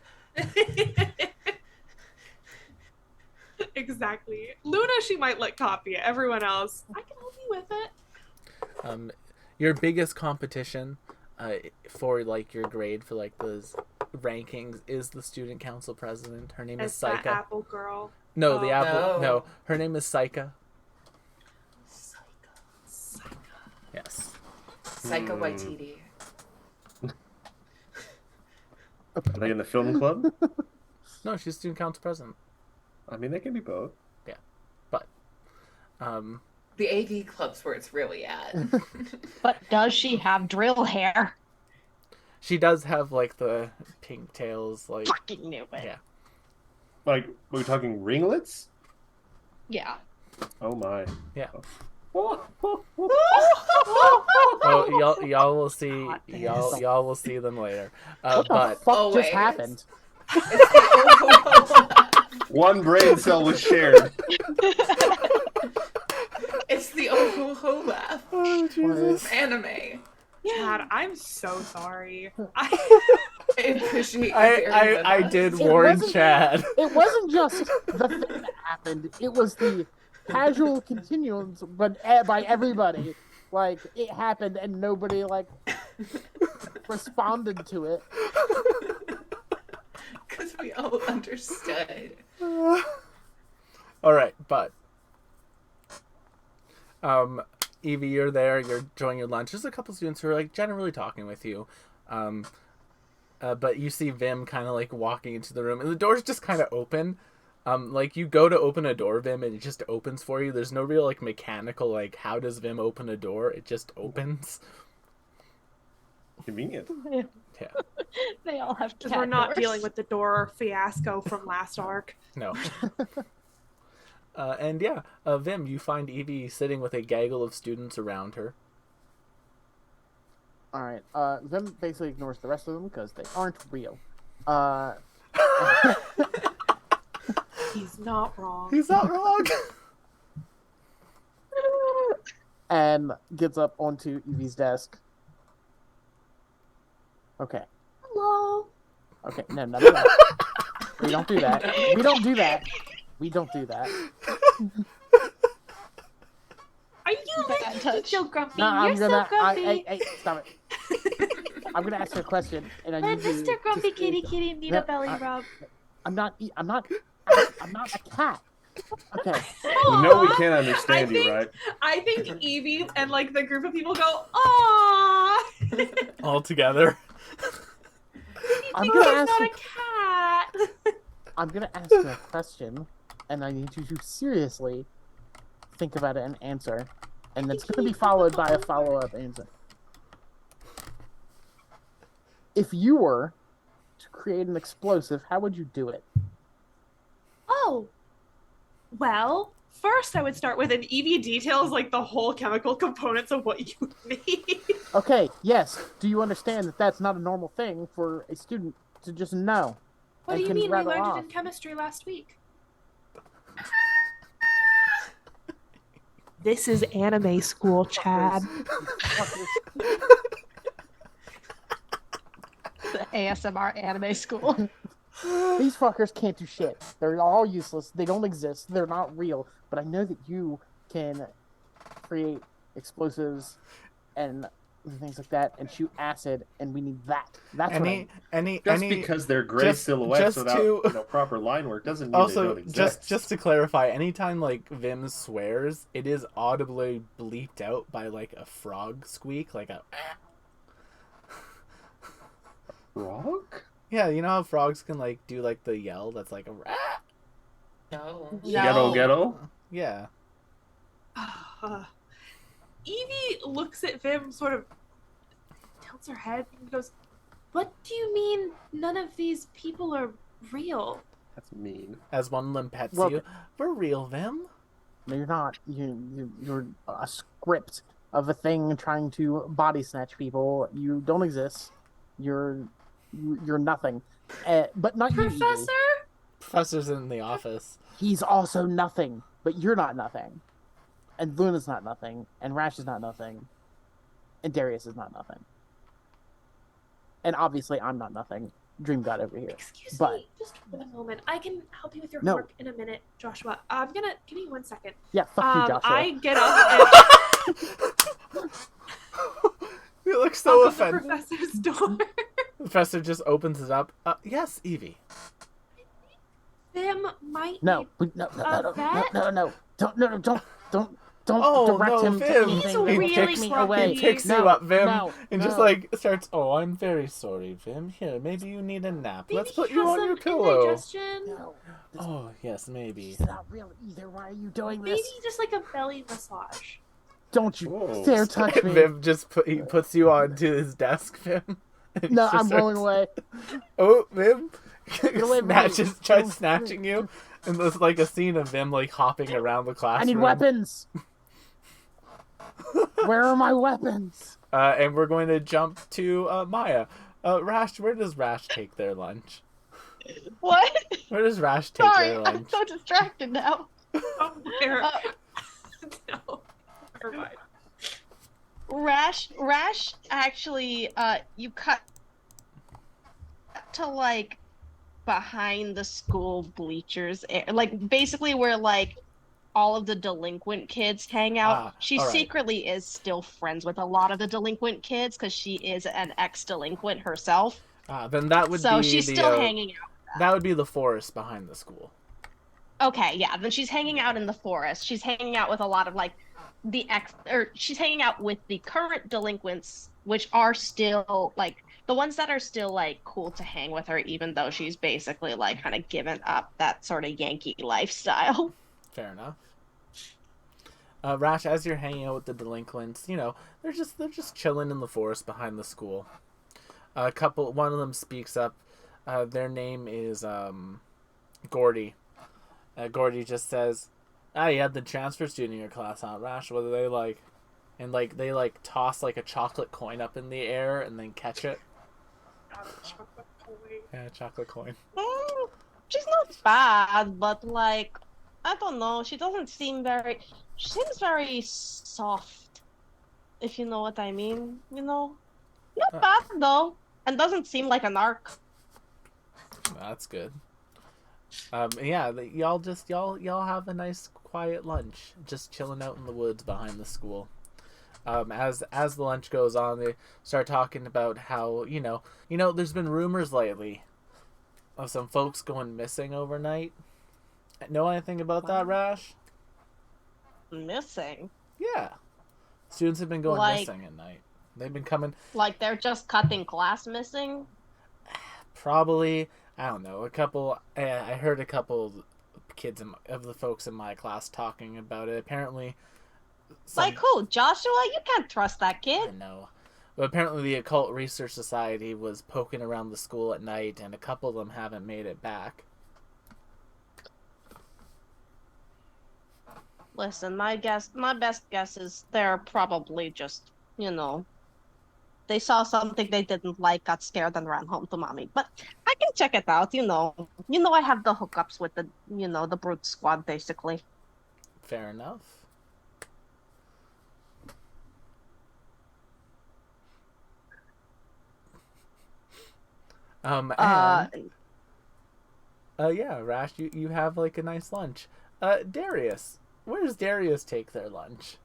Exactly. Luna, she might let copy it. Everyone else, I can help you with it. Your biggest competition for like your grade for like those rankings is the student council president. Her name is It's that Saika. apple girl. No, the Oh. apple. No. No, her name is Saika. Psycho. Yes. Psycho Waititi. Are they in the film club? No, she's student council president. I mean, they can be both. But The AV club's where it's really at. But does she have drill hair? she does have like the pigtails, like Fucking knew it. Yeah. Like, we're talking ringlets? Yeah. Oh my. Yeah. Oh, Oh, y'all will see. God damn. Y'all will see them later. What the But fuck Oh, just wait. happened? It's the overall One brain cell was shared. It's the oh ho ho laugh. Oh, Jesus. Anime. Chad, I'm so sorry. I appreciate you bearing with I us. did It warn wasn't- Chad. It wasn't just the thing that happened. It was the casual continuance, but by everybody. Like, it happened and nobody, like, responded to it. Because we all understood. All right, but Evie, you're there. You're enjoying your lunch. There's a couple students who are like generally talking with you, but you see Vim kind of like walking into the room, and the door's just kind of open. Like you go to open a door, Vim, and it just opens for you. There's no real like mechanical like how does Vim open a door? It just opens. Convenient. Yeah. They all have Because cat we're not doors. dealing with the door fiasco from last arc. No. And yeah, Vim, you find Evie sitting with a gaggle of students around her. All right. Vim basically ignores the rest of them because they aren't real. He's not wrong. He's not wrong. And gets up onto Evie's desk. Okay. Hello. Okay. No, none of that. We don't do that. We don't do that. We don't do that. Are you Bad touch. so grumpy? No, I'm You're gonna. so grumpy. Hey, stop it. I'm gonna ask her a question, and I Let need you. Mr. Grumpy to- Kitty need No, a belly rub. I'm not a cat. Okay. We know we Aw. can't understand I you, think- right? I think Evie and like the group of people go, "Aww." All together. I'm He's gonna ask. not Her, a cat. I'm gonna ask her a question, and I need you to seriously think about it and answer, and it's gonna be followed by a follow-up answer. If you were to create an explosive, how would you do it? Oh. Well, first I would start with an Evie details like the whole chemical components of what you need. Okay, yes. Do you understand that that's not a normal thing for a student to just know? What and do you can mean? We rattle learned off? it in chemistry last week. This is anime school, Chad. The ASMR anime school. These fuckers can't do shit. They're all useless. They don't exist. They're not real. But I know that you can create explosives and things like that and shoot acid, and we need that. That's Just because they're gray silhouettes without to proper line work doesn't mean they also don't exist. just to clarify, anytime like Vim swears, it is audibly bleeped out by like a frog squeak, like a. Frog? Yeah, you know how frogs can like do like the yell that's like a. No. Ghetto, ghetto? Yeah. Evie looks at Vim, sort of tilts her head, and goes, "What do you mean none of these people are real?" That's mean. As one of them pets Well- you, we're real, Vim. No, you're not. You're a script of a thing trying to body snatch people. You don't exist. You're nothing. But not you, Evie. Professor? Professor's in the office. He's also nothing, but you're not nothing. And Luna's not nothing, and Rash is not nothing, and Darius is not nothing. And obviously I'm not nothing. Dream God over here. Excuse But- me, just one moment. I can help you with your No. homework in a minute, Joshua. I'm gonna give me 1 second. Yeah, fuck you, Joshua. I get up You look and so knock on the offended. professor's door. The professor just opens it up. Yes, Evie. Vim might No, need no, vet? no. Don't Oh, direct no, him to Vim. anything He's that will really take me grumpy. away. He picks No, you up, Vim, no, and just no. like starts. Oh, I'm very sorry, Vim. Here, maybe you need a nap. Maybe Let's he put you has on some your pillow. indigestion. No, this Oh, yes, maybe. is not real either. Why are you doing Maybe this? just like a belly massage. Don't you Whoa. dare touch me. Vim just he puts you onto his desk, Vim. and he No, just I'm starts- rolling away. Oh, Vim away from me. tries snatching you, and there's like a scene of Vim like hopping around the I classroom. need weapons. Where are my weapons? And we're going to jump to Maya. Rash, where does Rash take their lunch? What? Where does Rash take Sorry, their I'm lunch? so distracted now. Where? Uh, No, never mind. Rash actually, you cut to like behind the school bleachers, like basically where like all of the delinquent kids hang out. Ah, She all right. secretly is still friends with a lot of the delinquent kids because she is an ex-delinquent herself. Then that would So be she's still the hanging out. that would be the forest behind the school. Okay, yeah. Then she's hanging out in the forest. She's hanging out with a lot of like or she's hanging out with the current delinquents, which are still like the ones that are still like cool to hang with her, even though she's basically like kind of given up that sort of Yankee lifestyle. Fair enough. Rash, as you're hanging out with the delinquents, they're just chilling in the forest behind the school. One of them speaks up. Their name is Gordy. Gordy just says, "Ah, you had the transfer student in your class, huh, Rash? What are they like?" And like they like toss like a chocolate coin up in the air and then catch it. God, chocolate boy. Yeah, chocolate coin. She's not bad, but like I don't know, she doesn't seem very she seems very soft, if you know what I mean, you know? Not Uh, bad though. And doesn't seem like an arc. That's good. Yeah, y'all have a nice quiet lunch, just chilling out in the woods behind the school. As the lunch goes on, they start talking about how there's been rumors lately of some folks going missing overnight. Know anything about that, Rash? Missing. Yeah, students have been going Like missing at night. They've been coming. like they're just cutting class missing. Probably, I don't know. I heard a couple kids of the folks in my class talking about it. Apparently, Like who? Joshua? You can't trust that I kid. know. But apparently, the Occult Research Society was poking around the school at night, and a couple of them haven't made it back. Listen, my best guess is they're probably just, they saw something they didn't like, got scared, and ran home to mommy. But I can check it out, I have the hookups with the brute squad, basically. Fair enough. And yeah, Rash, you have like a nice lunch. Darius, where does Darius take their lunch?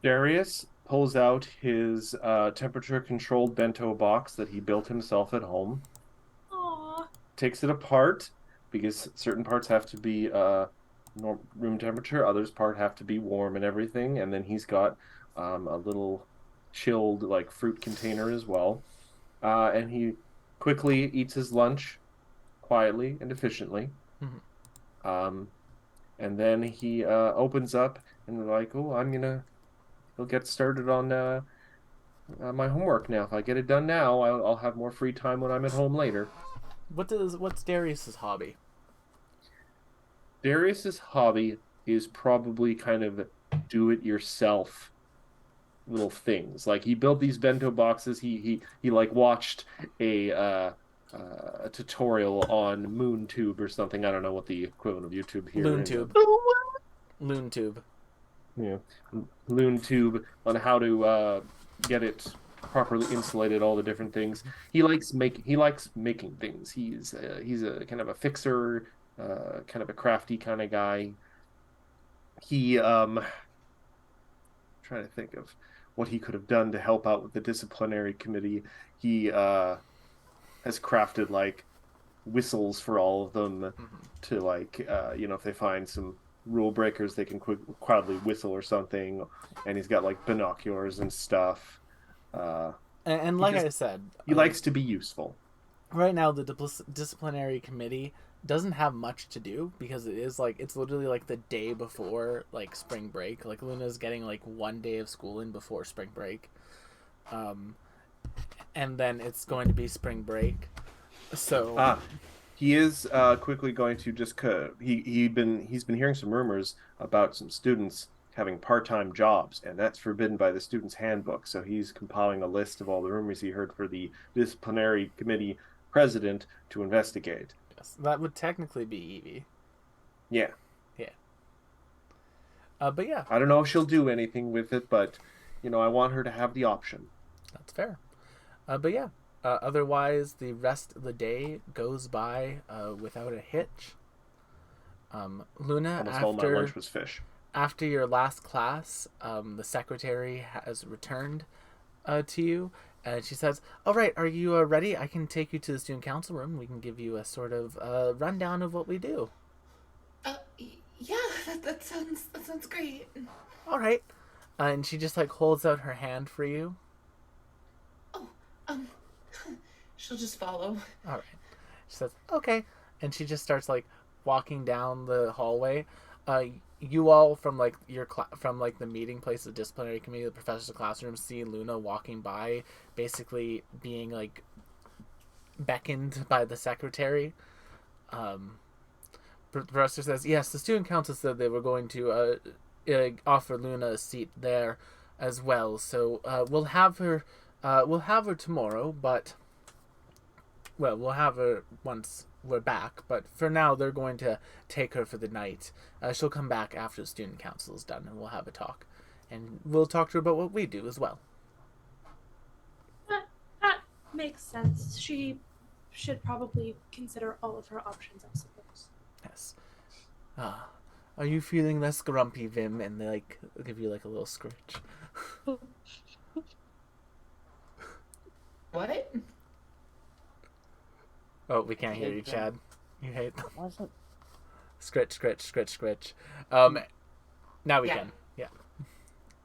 Darius pulls out his temperature-controlled bento box that he built himself at home, Aw. takes it apart because certain parts have to be room temperature, others have to be warm and everything, and then he's got a little chilled like fruit container as well. And he quickly eats his lunch quietly and efficiently. And then he opens up and like, oh, he'll get started on my homework now. If I get it done now, I'll have more free time when I'm at home later. What's Darius's hobby? Darius's hobby is probably kind of do-it-yourself little things. Like he built these bento boxes. He like watched a tutorial on MoonTube or something. I don't know what the equivalent of YouTube here is. LoonTube. Yeah, LoonTube on how to get it properly insulated, all the different things. He likes making things. He's a kind of a fixer, kind of a crafty kind of guy. He trying to think of what he could have done to help out with the disciplinary committee. He has crafted like whistles for all of them to like if they find some rule breakers they can quietly whistle or something, and he's got like binoculars and stuff. And like I said, he likes to be useful. Right now, the disciplinary committee doesn't have much to do because it's literally like the day before like spring break. Like Luna's getting like 1 day of schooling before spring break, and then it's going to be spring break. So he is quickly going to just he's been hearing some rumors about some students having part-time jobs, and that's forbidden by the student's handbook. So he's compiling a list of all the rumors he heard for the disciplinary committee president to investigate. Yes, that would technically be Evie. Yeah. Yeah. But yeah. I don't know if she'll do anything with it, but, I want her to have the option. That's fair. But yeah. Otherwise, the rest of the day goes by without a hitch. Luna, Almost all my lunch was fish. After your last class, the secretary has returned to you, and she says, "All right, are you ready? I can take you to the student council room. We can give you a sort of rundown of what we do." Yeah, that sounds great. All right, and she just like holds out her hand for you. Oh, she'll just follow. All right, she says, "Okay," and she just starts like walking down the hallway. You all from like from like the meeting place, the disciplinary committee, the professor's classroom, see Luna walking by, basically being like beckoned by the secretary. The professor says, "Yes, the student council said they were going to offer Luna a seat there as well. So we'll have her tomorrow, but we'll have her once we're back, but for now they're going to take her for the night. She'll come back after the student council is done, and we'll have a talk, and we'll talk to her about what we do as well." That makes sense. She should probably consider all of her options, I suppose. Yes. Are you feeling less grumpy, Vim? And they like give you like a little scritch. What? Oh, we can't hear you, Chad. You hate them. Why is it? Scritch, scritch, scritch, scritch. Now we can. Yeah.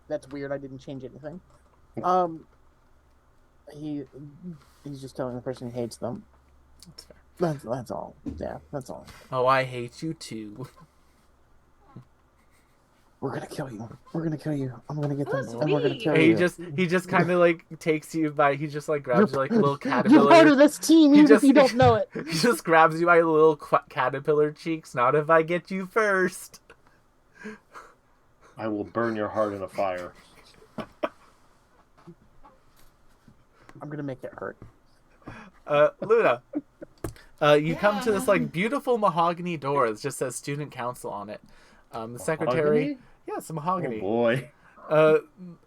That's weird. I didn't change anything. He's just telling the person he hates them. That's fair. That's all. Yeah, that's all. Oh, I hate you too. We're gonna kill you. We're gonna kill you. I'm gonna get them, That's and we're gonna sweet. kill He you. just kind of like takes you by. He just like grabs you like a little You're caterpillar. part of this team, He even just- if you don't know it. He just grabs you by the little caterpillar cheeks. Not if I get you first. I will burn your heart in a fire. I'm gonna make it hurt. Luna. You come to this like beautiful mahogany door. It just says student council on it. The secretary. Mahogany? Yeah, it's a Oh mahogany. boy.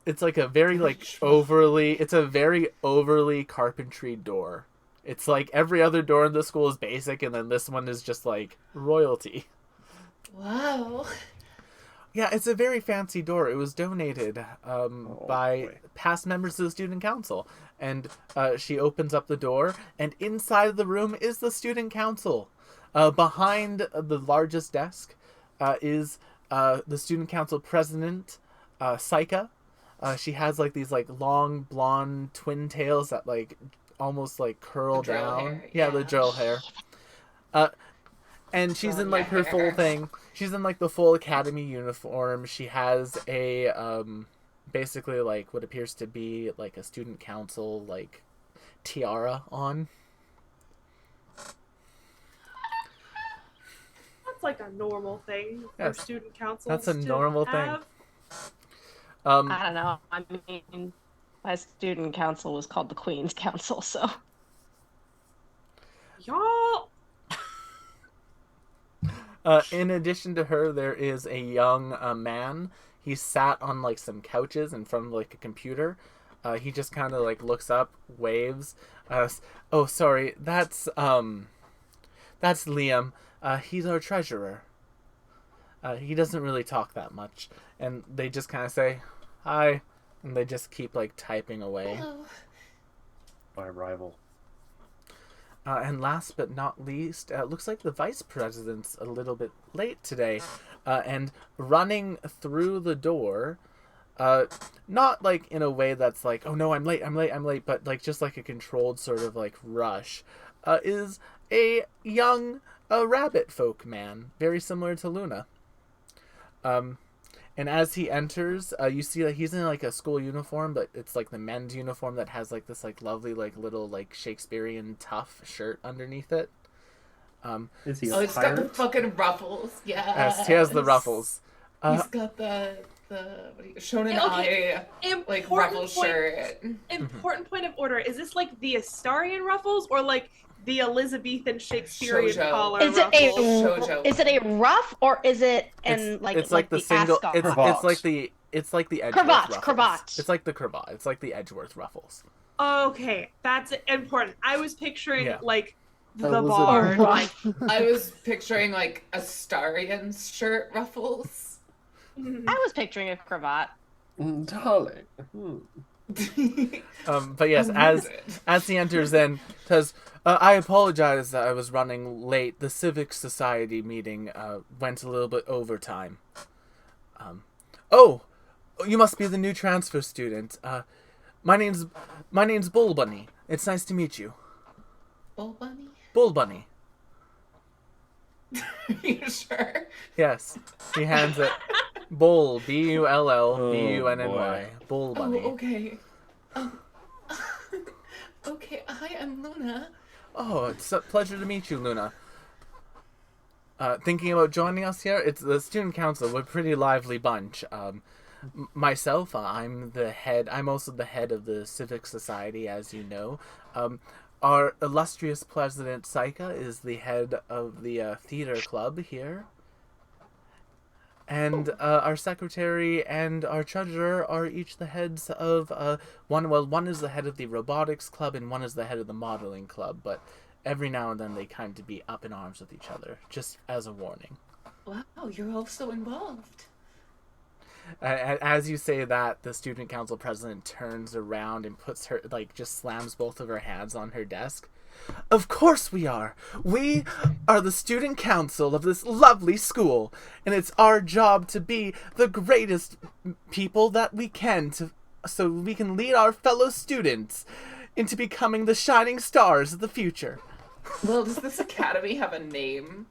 It's like a very it's a very overly carpentry door. It's like every other door in the school is basic, and then this one is just like royalty. Wow. Yeah, it's a very fancy door. It was donated by boy. past members of the student council. And she opens up the door, and inside of the room is the student council. Behind the largest desk is the student council president, Saika. She has like these like long blonde twin tails that like almost like curl The drill down. hair, Yeah, the yeah. drill hair. And she's in like her full hair. thing. She's in like the full academy uniform. She has a basically like what appears to be like a student council like tiara on. That's like a normal thing Yes. for student councils. That's a to normal thing. have. I don't know. I mean, my student council was called the Queen's Council, so Y'all. In addition to her, there is a young man. He sat on like some couches in front of like a computer. He just kind of like looks up, waves. Oh, sorry, that's Liam. He's our treasurer. He doesn't really talk that much, and they just kind of say, "Hi," and they just keep like typing away. Oh. My rival. And last but not least, it looks like the vice president's a little bit late today. And running through the door, not like in a way that's like, oh no, I'm late, but like just like a controlled sort of like rush, is a young rabbit folk man, very similar to Luna. And as he enters, you see that he's in like a school uniform, but it's like the men's uniform that has like this like lovely like little like Shakespearean tough shirt underneath it. Is he Oh, a it's got the pirate? fucking ruffles. Yeah. Yes, he has the ruffles. He's got the what do you, shonen Okay, eye like Important ruffles point- shirt. Important point of order. Is this like the Astarian ruffles or like the Elizabethan Shakespearean Shoujo. collar Is it a ruffles. Shoujo. is it a ruff or is it It's like the single. ascot? It's like the Edgeworth Cravat, ruffles. cravat. It's like the cravat. It's like the Edgeworth ruffles. Okay, that's important. I was picturing Yeah. like the Elizabeth. bar. Like, I was picturing like Astarian's shirt ruffles. I was picturing a cravat. Darling. But yes, I love as he enters in, says, "I apologize that I was running late. The Civic Society meeting went a little bit over time." Oh, you must be the new transfer student. My name's Bull Bunny. It's nice to meet you. Bull Bunny? Bull Bunny. Are you sure? Yes. He hands it. Bull, Bullbunny. Bull Bunny. Oh, okay. Okay, hi, I'm Luna. Oh, it's a pleasure to meet you, Luna. Thinking about joining us here? It's the student council. We're a pretty lively bunch. Myself, I'm also the head of the Civic Society, as you know. Our illustrious president, Saika, is the head of the theater club here. And our secretary and our treasurer are each the heads of one is the head of the robotics club and one is the head of the modeling club, but every now and then they kind of be up in arms with each other, just as a warning. Wow, you're all so involved. As you say that, the student council president turns around and puts her, just slams both of her hands on her desk. Of course we are. We are the student council of this lovely school, and it's our job to be the greatest people that we can so we can lead our fellow students into becoming the shining stars of the future. Well, does this academy have a name?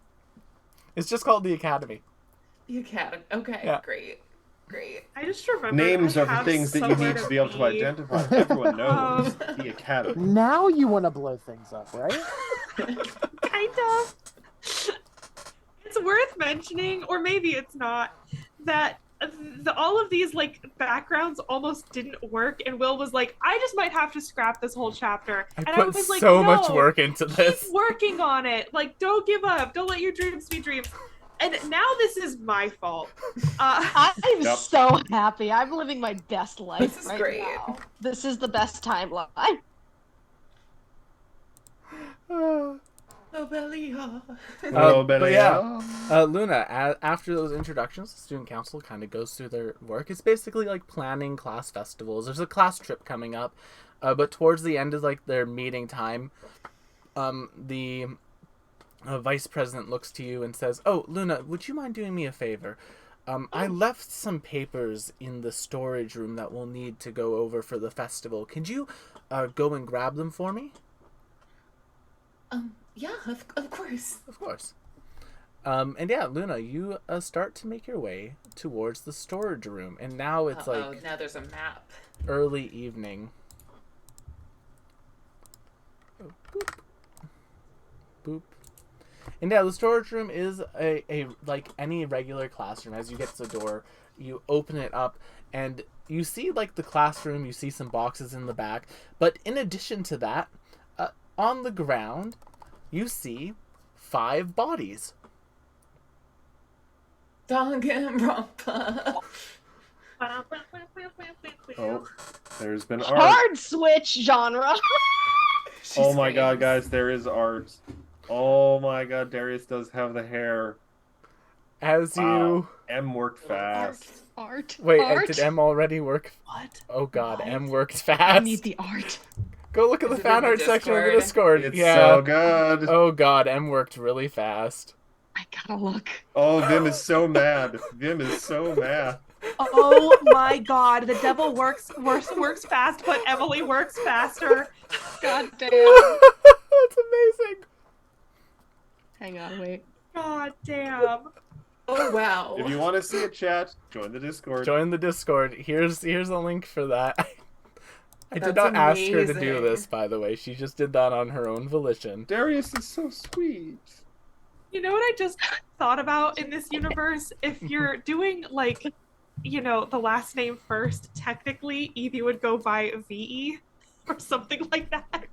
It's just called the Academy. The academy. Okay, Yeah. Great. I just remember Names I are for have things that you somewhere need to be able to identify. Everyone knows the Academy. Now you want to blow things up, right? Kind of. It's worth mentioning, or maybe it's not, that all of these backgrounds almost didn't work, and Will was like, "I just might have to scrap this whole chapter." I And I put was like, so "No, much work into keep this. working on it. Don't give up. Don't let your dreams be dreams." And now this is my fault. I'm Yep. so happy. I'm living my best life This is right great. now. This is the best timeline. Oh, Belia. But yeah, Luna, after those introductions, the student council kind of goes through their work. It's basically like planning class festivals. There's a class trip coming up, but towards the end is their meeting time. The vice president looks to you and says, "Oh, Luna, would you mind doing me a favor? I left some papers in the storage room that we'll need to go over for the festival. Could you go and grab them for me?" Yeah, of course. Of course. And yeah, Luna, you start to make your way towards the storage room, and now it's now there's a map. early evening. Oh, boop. Boop. And yeah, the storage room is a like any regular classroom. As you get to the door, you open it up, and you see the classroom. You see some boxes in the back, but in addition to that, on the ground, you see 5 bodies. Danganronpa. Oh, there's been art. Hard switch genre. Oh my god, guys, there is art. Oh my god, Darius does have the hair. As you Wow. M worked fast. Art. wait, Art. did M already work? What? Oh god, What? M worked I fast. need the art. Go look at the Is it fan in the art section of the Discord? Discord. It's Yeah. so good. Oh god, M worked really fast. I gotta look. Oh, Vim is so mad. Vim is so mad. Oh my god, the devil works fast, but Emily works faster. God damn. That's amazing. Hang on, wait. God damn. Oh wow. If you want to see it, chat, join the Discord. Join the Discord. Here's a link for that. I did That's not ask her to do amazing. this, by the way. She just did that on her own volition. Darius is so sweet. You know what I just thought about in this universe? If you're doing the last name first, technically Evie would go by VE or something like that.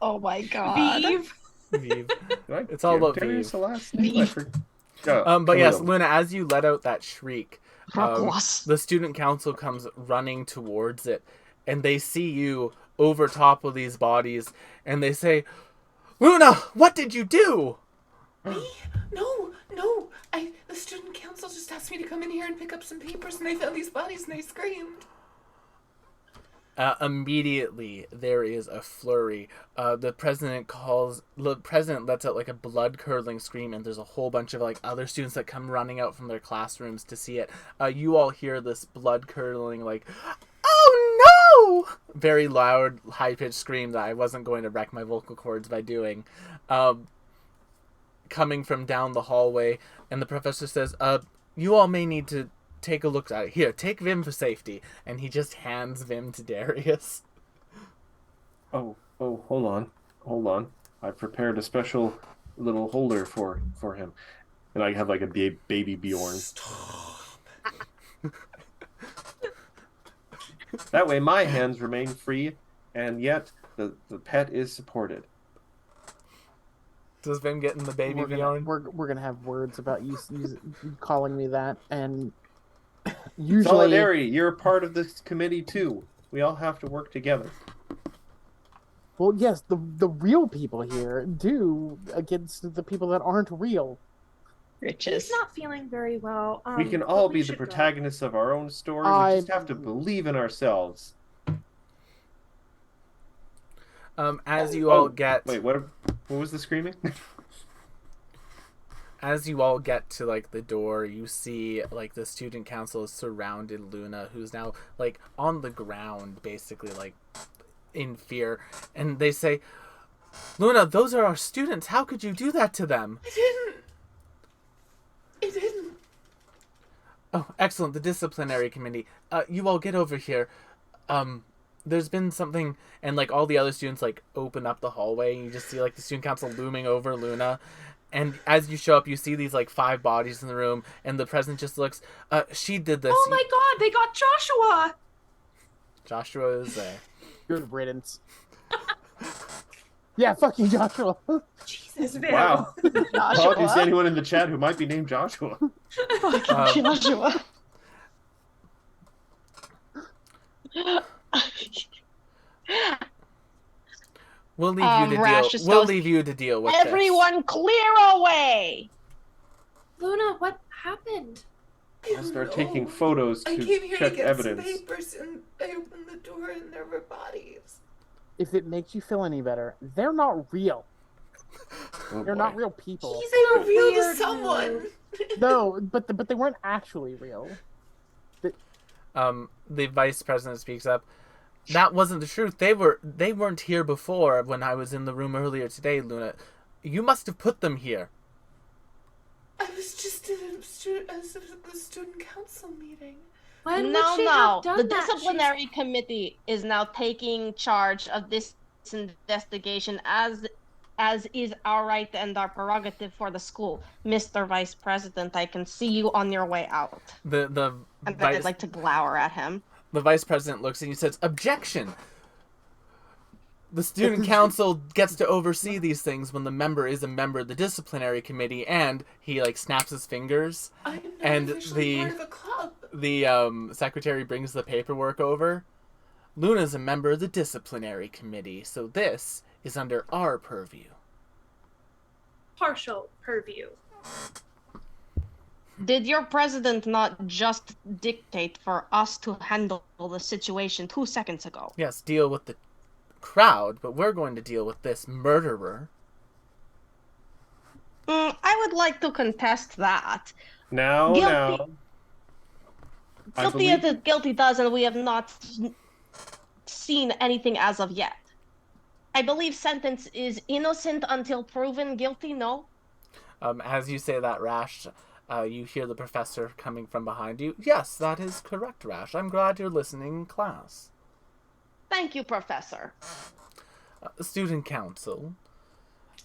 Oh my god. Vive. Vive. Did I It's all give about Darius Vive. a last name? I forgot. Oh, But yes, Camille. Luna, as you let out that shriek, Rockwass. the student council comes running towards it, and they see you over top of these bodies, and they say, Luna, what did you do? Me? No. The student council just asked me to come in here and pick up some papers, and I found these bodies, and I screamed. Immediately, there is a flurry. The president lets out like a blood-curdling scream, and there's a whole bunch of like other students that come running out from their classrooms to see it. You all hear this blood-curdling like, "Oh no!" very loud, high-pitched scream that I wasn't going to wreck my vocal cords by doing. Coming from down the hallway, and the professor says, you all may need to take a look at it. Here, take Vim for safety. And he just hands Vim to Darius. Oh, hold on. I prepared a special little holder for him. And I have like a baby Bjorn. Stop. That way my hands remain free, and yet the pet is supported. Does Vim get in the baby Bjorn? We're gonna have words about you calling me that, and usually Solidarity, you're a part of this committee too. We all have to work together. Well, yes, the real people here do against the people that aren't real. Riches. He's not feeling very well. We can but all we be the should go. protagonists of our own story. We just have to believe in ourselves. As you all get... Wait, what was the screaming? As you all get to like the door, you see like the student council has surrounded Luna, who's now like on the ground, basically like in fear, and they say, Luna, those are our students. How could you do that to them? I didn't. Oh, excellent. The disciplinary committee. You all get over here. There's been something, and like all the other students like open up the hallway, and you just see like the student council looming over Luna. And as you show up, you see these like 5 bodies in the room, and the president just looks, she did this. Oh my god, they got Joshua! Joshua is there. Good riddance. Yeah, fuck you, Joshua. Jesus, Vim. Wow. Apologies to Joshua. anyone in the chat who might be named Joshua. Fucking Joshua. We'll leave you to Rash deal. just We'll goes, leave you to deal with Everyone clear away! Luna, what happened? I'll start taking photos I to came here check to get evidence. some papers, and I opened the door, and there were bodies. If it makes you feel any better, they're not real. Oh, They're boy. not real people. He's in a real to weird someone. No, but they weren't actually real. this. The vice president speaks up. That wasn't the truth. They weren't here before when I was in the room earlier today, Luna. You must have put them here. I was just at the student council meeting. When No, would she no. have done The that? disciplinary committee is now taking charge of this investigation as is our right and our prerogative for the school. Mr. Vice President, I can see you on your way out. The And then vice, I'd like to glower at him. the vice president looks and he says, "Objection! The student council gets to oversee these things when the member is a member of the disciplinary committee," and he like snaps his fingers. I'm not And officially part of a club. The secretary brings the paperwork over. Luna's a member of the disciplinary committee, so this is under our purview. Partial purview. Did your president not just dictate for us to handle the situation 2 seconds ago? Yes, deal with the crowd, but we're going to deal with this murderer. I would like to contest that. Now. I Guilty believe- as guilty does, and we have not seen anything as of yet. I believe sentence is innocent until proven guilty, no? As you say that, Rash, you hear the professor coming from behind you. Yes, that is correct, Rash. I'm glad you're listening in class. Thank you, Professor. Student council.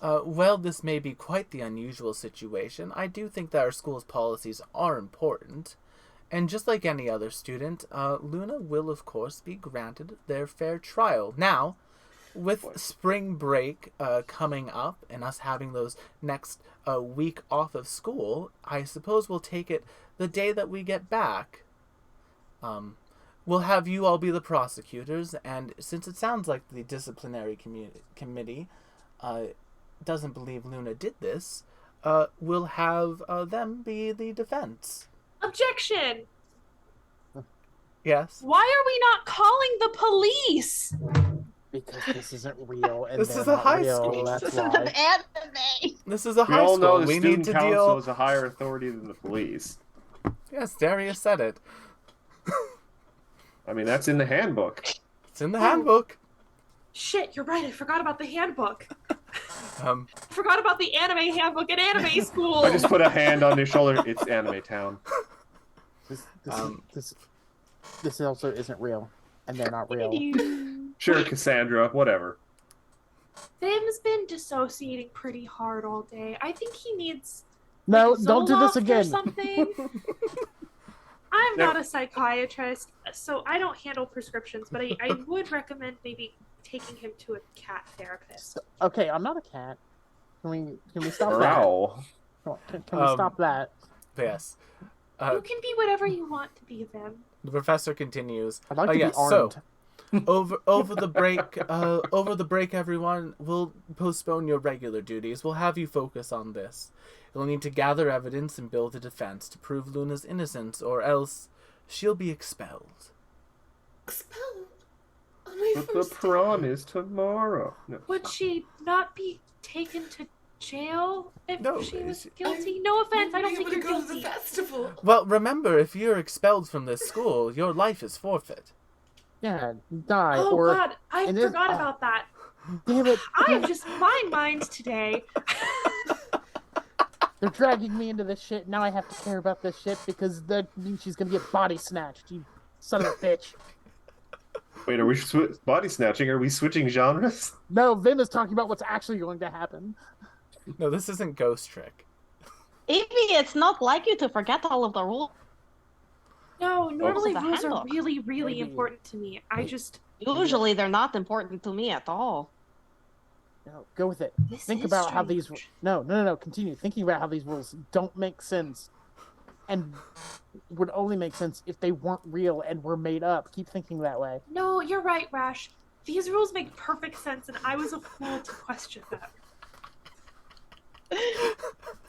Well, this may be quite the unusual situation. I do think that our school's policies are important. And just like any other student, Luna will, of course, be granted their fair trial. Now, with What? spring break coming up and us having those next week off of school, I suppose we'll take it the day that we get back. We'll have you all be the prosecutors, and since it sounds like the disciplinary committee doesn't believe Luna did this, we'll have them be the defense. Objection! Yes? Why are we not calling the police? Because this isn't real, and This they're is a not high real. school. That's This is an why. anime. This is a We high all school. know the We student need to council deal... is a higher authority than the police. Yes, Darius said it. I mean, that's in the handbook. It's in the handbook. Shit, you're right. I forgot about the handbook. Um, I forgot about the anime handbook at anime school. I just put a hand on their shoulder. It's Anime Town. This also isn't real, and they're not real. Sure, Cassandra, whatever. Vim's been dissociating pretty hard all day. I think he needs No, like, don't do this Zoloft or again. something. I'm No. not a psychiatrist, so I don't handle prescriptions, but I would recommend maybe taking him to a cat therapist. Okay, I'm not a cat. Can we stop Growl. that? Can we stop that? but yes. You can be whatever you want to be, Vim. The professor continues. I'd like to yes, be armed. over the break, everyone, we'll postpone your regular duties. We'll have you focus on this. You'll need to gather evidence and build a defense to prove Luna's innocence, or else she'll be expelled. Expelled? On my But the first prom is tomorrow. No. Would she not be taken to jail if No, she was she- guilty? No offense, I don't Being think able you're to go to the guilty. festival. Well, remember, if you're expelled from this school, your life is forfeit. Yeah, die Oh or God, I and then- forgot about that. damn it! I am just my mind today. They're dragging me into this shit. Now I have to care about this shit because that means she's gonna get body snatched. You son of a bitch! Wait, are we body snatching? Are we switching genres? No, Vim is talking about what's actually going to happen. No, this isn't Ghost Trick. Evie, it's not like you to forget all of the rules. No, normally the rules are handbook. really, really Maybe. important to me. I just Usually they're not important to me at all. No, go with it. this Think is about how these. strange. No. Continue thinking about how these rules don't make sense, and would only make sense if they weren't real and were made up. Keep thinking that way. No, you're right, Rash. These rules make perfect sense, and I was a fool to question them.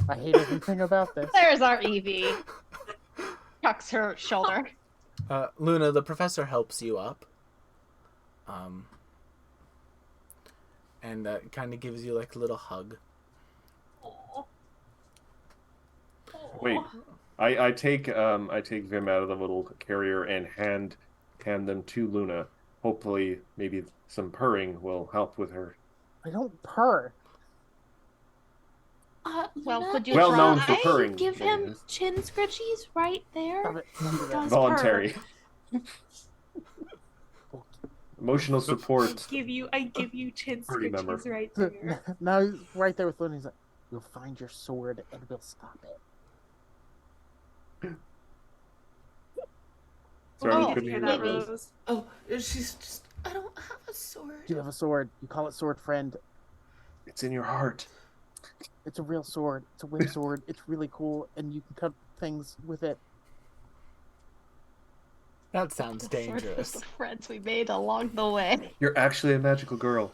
I hate everything about this. There's our Evie. Tucks her shoulder. Luna, the professor helps you up. And kind of gives you like a little hug. Aw. Wait, I take Vim out of the little carrier and hand them to Luna. Hopefully, maybe some purring will help with her. I don't purr. Well, Luna, could you Well try? known for purring. give him Yes. chin scritchies right there? Stop it. Don't do that. Does Voluntary. purr. Emotional support. I give you chin Party member. scritchies right there. Now he's right there with Luna. He's like, "We'll find your sword and we'll stop it." Sorry, Oh, we couldn't hear hear that, that, Rose. Rose. Oh, she's just. I don't have a sword. You have a sword. You call it sword friend. It's in your heart. It's a real sword. It's a winged sword. It's really cool, and you can cut things with it. That sounds The sword dangerous. was the friends we made along the way. You're actually a magical girl.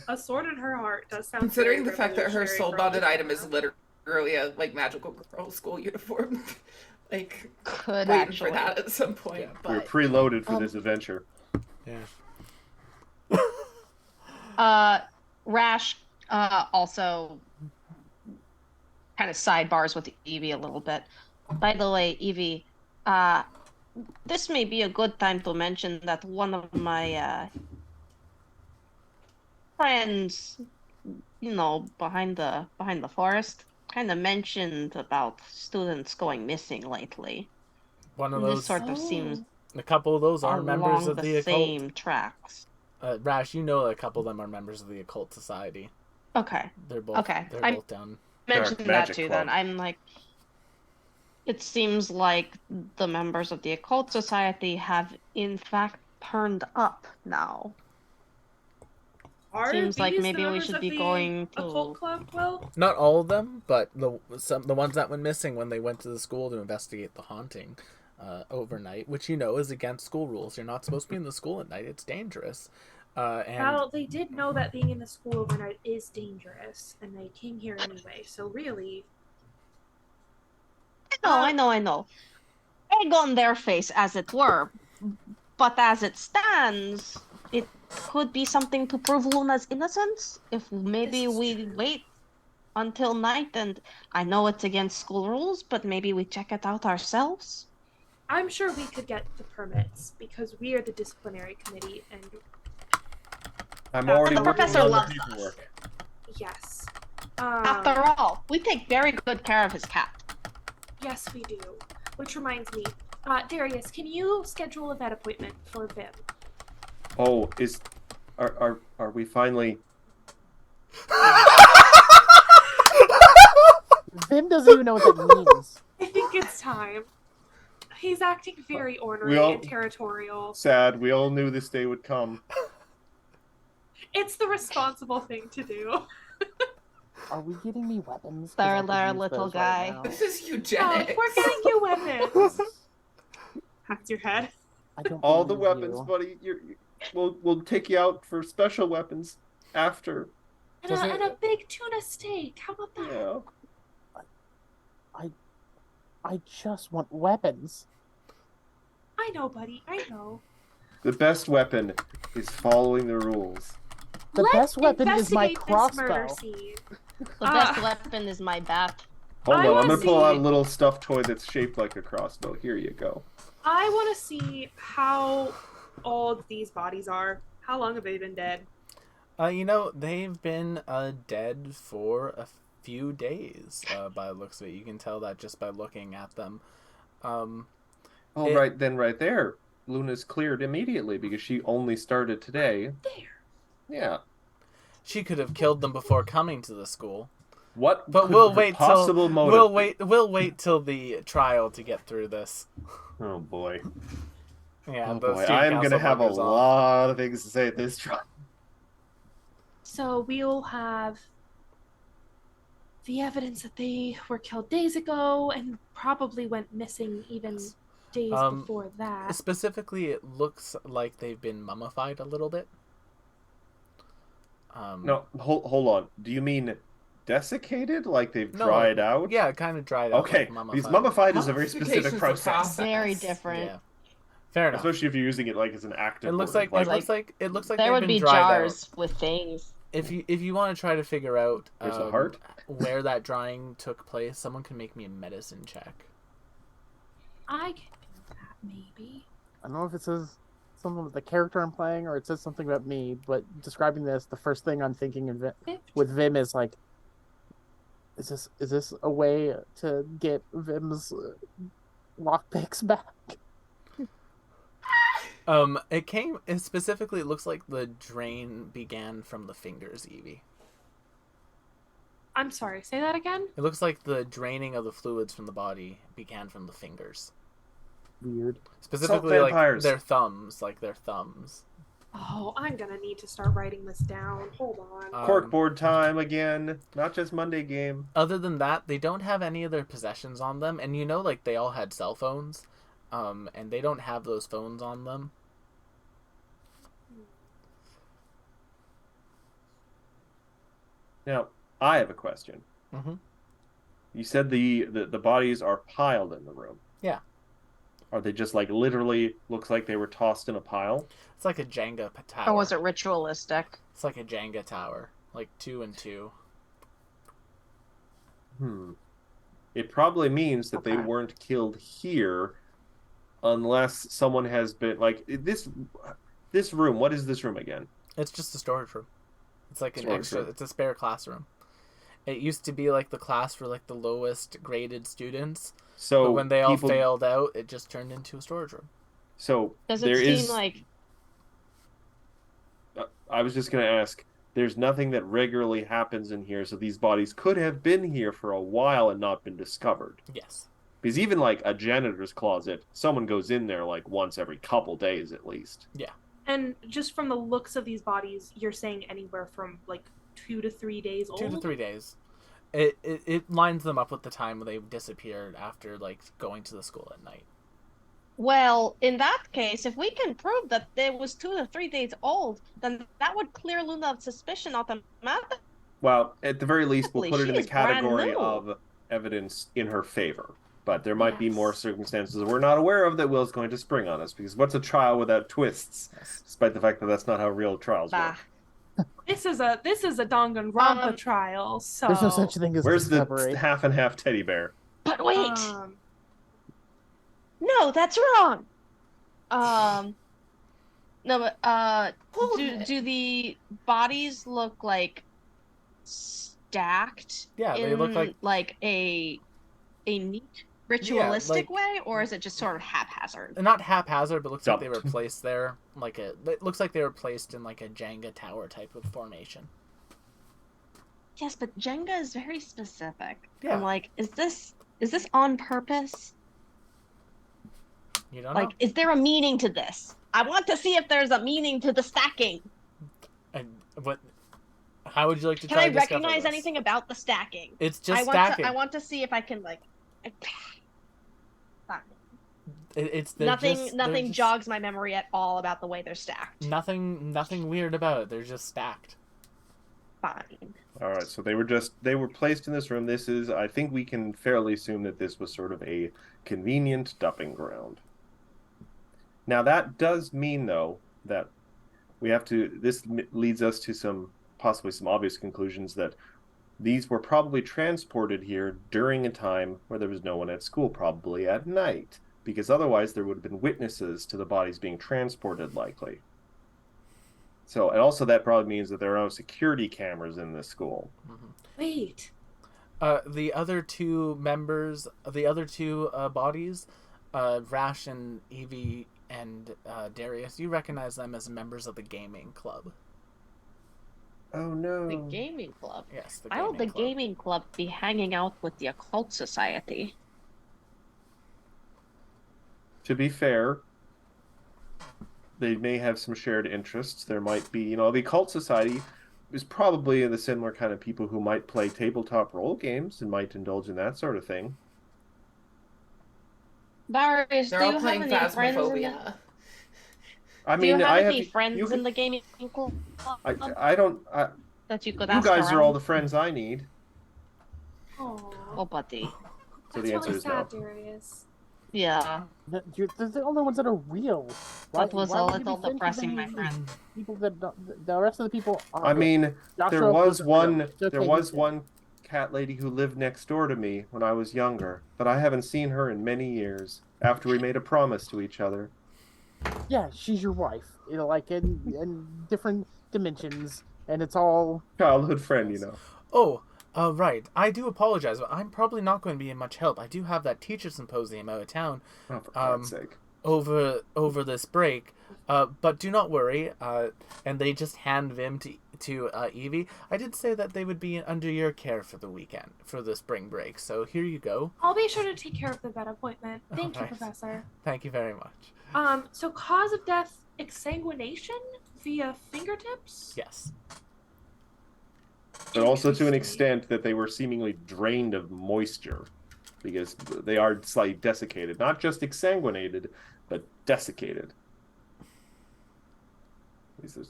A sword in her heart does sound. Considering very the fact that her revolutionary soul for bonded all item is time. literally a magical girl school uniform. Like Could waiting actually. for that at some point. Yeah. We're But preloaded for this adventure. Yeah. Rash also kind of sidebars with Evie a little bit. By the way, Evie, this may be a good time to mention that one of my friends, behind the forest, kind of mentioned about students going missing lately. One of This those, sort of seems a couple of those are members along of the the occult. same tracks. Rash, you know a couple of them are members of the occult society. Okay. They're both. Okay. They're I'm- both down. Mention that Magic too Club. then. I'm like, it seems like the members of the occult society have in fact turned up now. Are Seems like these the maybe we members should of be the going to. occult club? Well, Not all of them, but the ones that went missing when they went to the school to investigate the haunting overnight, which is against school rules. You're not supposed to be in the school at night. It's dangerous. well, they did know that being in the school overnight is dangerous, and they came here anyway. So really, I know. Egg on their face, as it were. But as it stands, it could be something to prove Luna's innocence. If maybe This is we true. wait until night, and I know it's against school rules, but maybe we check it out ourselves. I'm sure we could get the permits because we are the disciplinary committee, and I'm already The working professor on the loves us. paperwork. yes. After all, we take very good care of his cat. Yes, we do. Which reminds me, Darius, can you schedule a vet appointment for Vim? Oh, are we finally? Vim doesn't even know what that means. I think it's time. He's acting very ornery all- and territorial. Sad. We all knew this day would come. It's the responsible thing to do. Are we getting me weapons? 'Cause There, I could there, use little those guy. Right This is Oh, eugenics. we're getting you weapons. Hacks your head. I don't All the believe weapons, you. buddy. We'll take you out for special weapons after. And Does a it- big tuna steak. How about that? Yeah. I just want weapons. I know, buddy. I know. The best weapon is following the rules. The Let's best weapon is my investigate this murder crossbow. scene. The best weapon is my bat. Hold I on, I'm wanna gonna pull out a see- little stuffed toy that's shaped like a crossbow. Here you go. I want to see how old these bodies are. How long have they been dead? They've been dead for a few days. By the looks of it, you can tell that just by looking at them. Right there, Luna's cleared immediately because she only started today. There. Yeah. She could have killed them before coming to the school. What? But could we'll the wait possible till motive we'll wait till the trial to get through this. be? Oh boy. Yeah, Oh the boy. student I'm council gonna have a buggers off. lot of things to say at this trial. So we'll have the evidence that they were killed days ago and probably went missing even days before that. Specifically, it looks like they've been mummified a little bit. No, hold on. Do you mean desiccated? Like they've No, dried out? Yeah, kind of dried out. Okay, like mummified. because mummified is a very Mummification's specific a process. Very different. Yeah, fair enough. Especially if you're using it like as an active. It looks word, like it looks like There they've would been be dried jars out. with things. If you want to try to figure out There's a heart. where that drying took place, someone can make me a medicine check. I can do that, maybe. I don't know if it says something with the character I'm playing or it says something about me, but describing this, the first thing I'm thinking of with Vim is like, is this a way to get Vim's lockpicks back? It specifically looks like the drain began from the fingers, Evie. I'm sorry, say that again? It looks like the draining of the fluids from the body began from the fingers. Weird. Specifically, like vampires. their thumbs. Oh, I'm gonna need to start writing this down. Hold on. Corkboard time again. Not just Monday game. Other than that, they don't have any of their possessions on them, and like they all had cell phones, and they don't have those phones on them. Now, I have a question. Mm-hmm. You said the bodies are piled in the room. Yeah. Are they just like literally looks like they were tossed in a pile? It's like a Jenga tower. Or was it ritualistic? It's like a Jenga tower, like 2 and 2. It probably means that they Okay. weren't killed here unless someone has been like this room. What is this room again? It's just a storage room. It's like an Storage extra. room. It's a spare classroom. It used to be like the class for like the lowest graded students, So but when they all people- failed out, it just turned into a storage room. So Does there it seem is. like I was just going to ask. There's nothing that regularly happens in here, so these bodies could have been here for a while and not been discovered. Yes. Because even like a janitor's closet, someone goes in there like once every couple days at least. And just from the looks of these bodies, you're saying anywhere from like 2 to 3 days old? 2 to 3 days. It lines them up with the time they've disappeared after like going to the school at night. Well, in that case, if we can prove that it was 2 to 3 days old, then that would clear Luna's suspicion automatically. Well, at the very least, we'll put it in the She's brand category new. of evidence in her favor. But there might be more Yes. circumstances we're not aware of that Will's going to spring on us. Because what's a trial without twists? Yes. Despite the fact that that's not how real trials Bah. work. This is a Danganronpa trial, so There's no such thing as Where's the discovery. half and half teddy bear? But wait, um, no, that's wrong. No, but Hold do it. do the bodies look like stacked? Yeah, they look like a neat ritualistic way, or is it just sort of haphazard? not haphazard, but looks like they were Dumped. placed there it looks like they were placed in like a Jenga tower type of formation. Yes, but Jenga is very specific. Yeah. I'm like, is this on purpose? You don't Like, know. is there a meaning to this? I want to see if there's a meaning to the stacking. And what? How would you like to Can try I to discover recognize this? anything about the stacking? It's just I want stacking. I want to see if I can like. Fine. They're Nothing just- jogs my memory at all about the way they're stacked. Nothing weird about it. They're just stacked. Fine. All right, so they were placed in this room. I think we can fairly assume that this was sort of a convenient dumping ground. Now that does mean, though, that this leads us to possibly some obvious conclusions that these were probably transported here during a time where there was no one at school, probably at night, because otherwise there would have been witnesses to the bodies being transported, likely. So, and also that probably means that there are no security cameras in this school. wait. The other two bodies, Rash and Evie and Darius, you recognize them as members of the gaming club. Oh no. The gaming club. Yes, the Why gaming would the club. gaming club be hanging out with the occult society? To be fair, they may have some shared interests. There might be, the occult society is probably the similar kind of people who might play tabletop role games and might indulge in that sort of thing. Darius, They're do all you playing have any friends in the, Phasmophobia. I do you mean, have I any have friends you, in the gaming club I don't. that you could You ask guys are around? all the friends I need. Oh, Oh, buddy. So that's the answer really is sad, no. Darius. Yeah, They're the only ones that are real. that was why a would you be little friends with depressing, any my of these friend. People that the rest of the people are. I mean, there Joshua was wasn't real. one. It's okay, There he's was dead. one cat lady who lived next door to me when I was younger, but I haven't seen her in many years. After we made a promise to each other. Yeah, she's your wife. Like in different dimensions, and it's all. Childhood friend, Oh, right. I do apologize, but I'm probably not going to be in much help. I do have that teacher symposium out of town Oh, for God's sake. over this break. But do not worry. And they just hand Vim to Evie. I did say that they would be under your care for the weekend, for the spring break. So here you go. I'll be sure to take care of the vet appointment. Thank you, Alright. Professor. Thank you very much. So cause of death, exsanguination via fingertips? Yes. But also to an Interesting. extent that they were seemingly drained of moisture, because they are slightly desiccated. Not just exsanguinated, but desiccated. These are-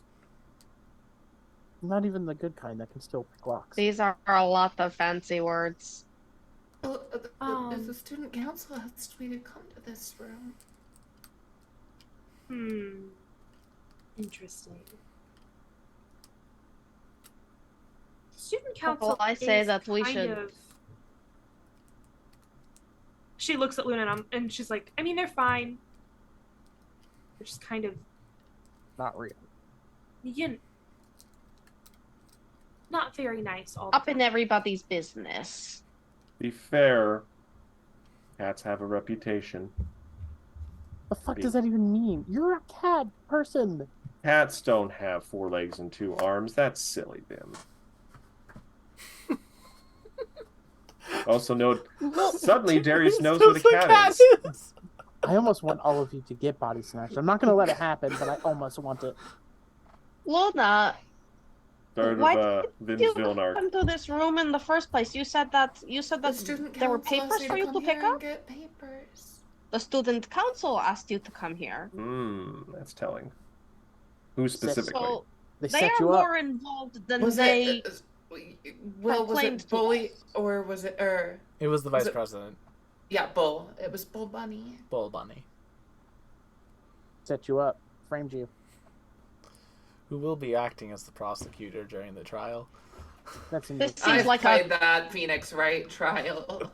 Not even the good kind that can still pick locks. These are a lot of fancy words. Well, Um. if the student council asked me to come to this room. Interesting. Student council. Well, I say is that we kind should- of- She looks at Luna and she's like, I mean, they're fine. They're just kind of, Not real. not very nice all the Up in time. everybody's business. Be fair, cats have a reputation. The fuck does that even mean? You're a cat person. Cats don't have 4 legs and 2 arms. That's silly, Vim. Also note, suddenly Darius knows what a cat is. I almost want all of you to get body snatched. I'm not going to let it happen, but I almost want it. Luna, Start why of did you Vince Villain arc. come to this room in the first place? You said that The student there were council asked papers me for you come to pick here and up. get papers. The student council asked you to come here. That's telling. Who specifically? So They they set are you up. more involved than Was they. it? Will, was proclaimed it to Bully us. or was it It was the vice it- president, Yeah, Bull. It was Bull Bunny. Bull Bunny, Set you up. Framed you. who will be acting as the prosecutor during the trial. That's in This your... seems I like played that Phoenix Wright trial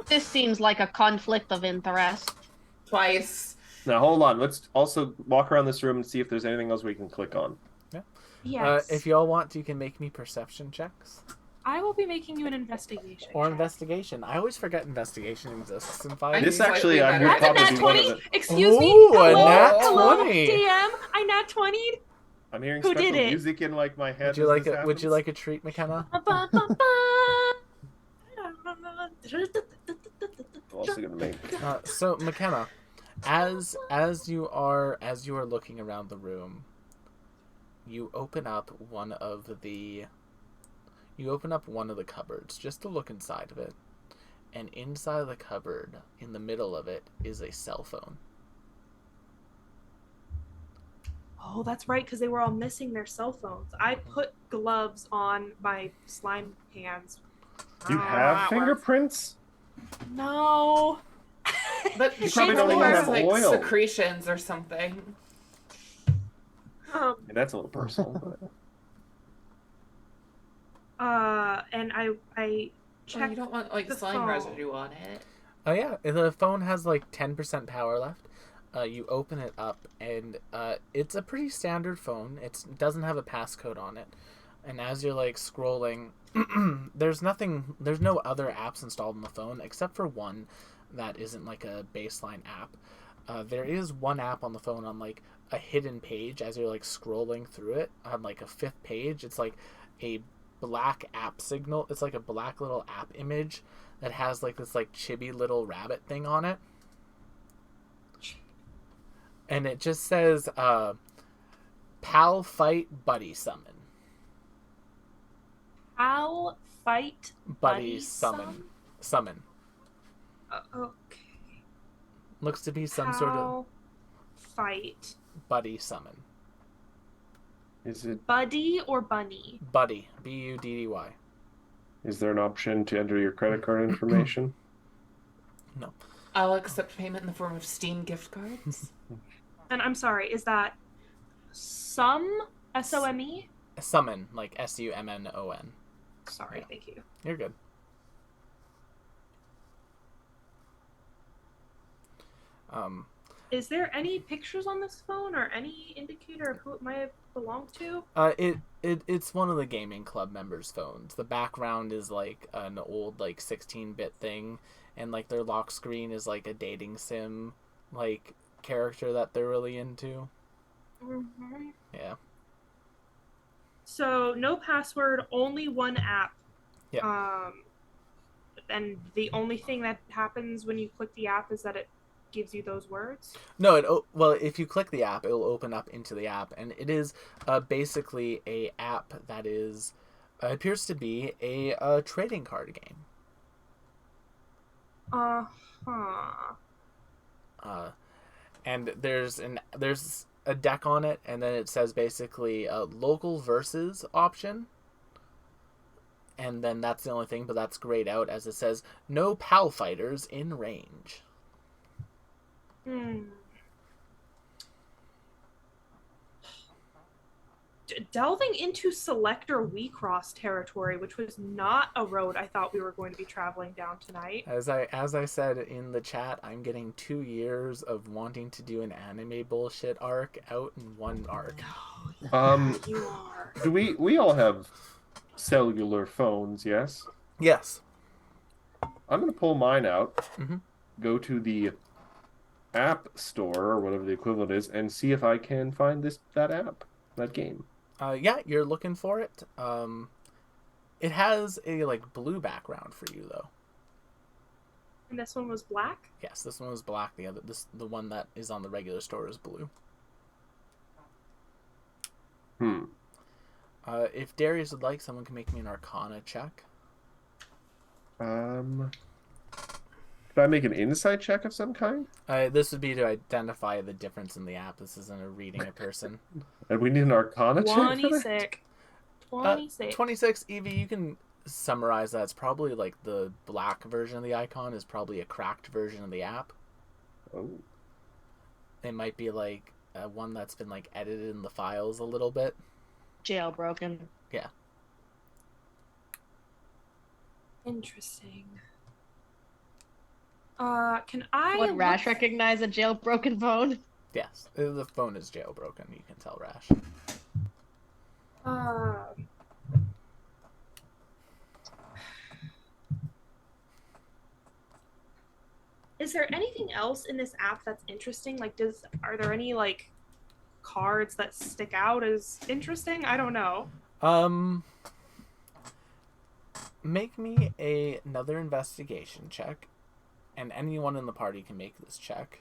This seems like a conflict of interest. twice. Now hold on. Let's also walk around this room and see if there's anything else we can click on. Yes. If y'all want, you can make me perception checks I will be making you an investigation. or check. investigation. I always forget investigation exists in 5. This Slightly actually, I better. would That's a probably nat be one of 20. the. Excuse me. Ooh, a Hello, nat hello, 20. DM. I nat 20'd. I'm hearing Who special did it? music in like my head. Would you as like this a Would you happens. like a treat, McKenna? I'm also gonna make. So McKenna, as you are looking around the room, you open up one of the cupboards just to look inside of it, and inside of the cupboard, in the middle of it, is a cell phone. Oh, that's right, because they were all missing their cell phones. I put gloves on my slime hands. You have fingerprints? No. But You she probably don't probably even has have like oil. secretions or something. Yeah, that's a little personal. But... And I Well, you checked. don't want like the slime phone. residue on it. Oh yeah, the phone has like 10% power left. You open it up, and it's a pretty standard phone. It doesn't have a passcode on it. And as you're like scrolling, there's no other apps installed on the phone except for one that isn't like a baseline app. There is one app on the phone on like a hidden page as you're like scrolling through it on like a 5th page. It's like a black app signal. It's like a black little app image that has like this like chibi little rabbit thing on it. And it just says, "Pal fight buddy summon." I'll fight Buddy summon. Summon. Okay. Looks to be some sort of fight. buddy summon. Is it? Buddy or bunny? Buddy. Buddy. Is there an option to enter your credit card information? No. I'll accept payment in the form of Steam gift cards. And I'm sorry, is that some SOME? Summon, like SUMMON. Sorry, Yeah. thank you. You're good. Is there any pictures on this phone or any indicator of who it might have belonged to? It's one of the gaming club members' phones. The background is like an old like 16-bit thing, and like their lock screen is like a dating sim like character that they're really into. Mm-hmm. Yeah. So no password, only one app. Yeah. And the only thing that happens when you click the app is that it gives you those words. No, well, if you click the app, it'll open up into the app, and it is basically a app that is appears to be a trading card game. And there's a deck on it, and then it says basically a local versus option. And then that's the only thing, but that's grayed out as it says no PAL fighters in range. Delving into Selector Wecross territory, which was not a road I thought we were going to be traveling down tonight. As I said in the chat, I'm getting 2 years of wanting to do an anime bullshit arc out in one arc. You are. Do we all have cellular phones? Yes. Yes. I'm gonna pull mine out, Mhm. go to the app store or whatever the equivalent is, and see if I can find that game. Yeah, you're looking for it. It has a like blue background for you though. And this one was black? Yes, this one was black. The one that is on the regular store is blue. If Darius would like, someone can make me an Arcana check. Could I make an insight check of some kind? This would be to identify the difference in the app. This isn't a reading a person. And we need an Arcana check for that? 26. 26. 26, Evie, you can summarize that. It's probably like the black version of the icon is probably a cracked version of the app. Oh. It might be like one that's been like edited in the files a little bit. Jailbroken. Yeah. Interesting. Can I Would Rash look- recognize a jailbroken phone? Yes, the phone is jailbroken. You can tell, Rash. Is there anything else in this app that's interesting? Like, are there any like cards that stick out as interesting? I don't know. Make me another investigation check, and anyone in the party can make this check.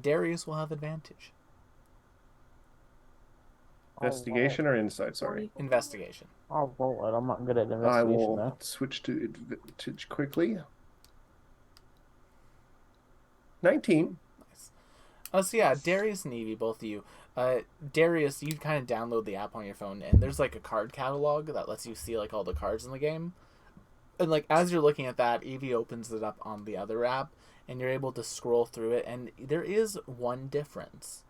Darius will have advantage. Investigation or insight? Sorry. Investigation. I'll roll it. I'm not good at I investigation will though. switch to advantage quickly. 19. So yeah, Darius and Evie, both of you. Darius, you kind of download the app on your phone, and there's like a card catalog that lets you see like all the cards in the game. And like as you're looking at that, Evie opens it up on the other app, and you're able to scroll through it, and there is one difference.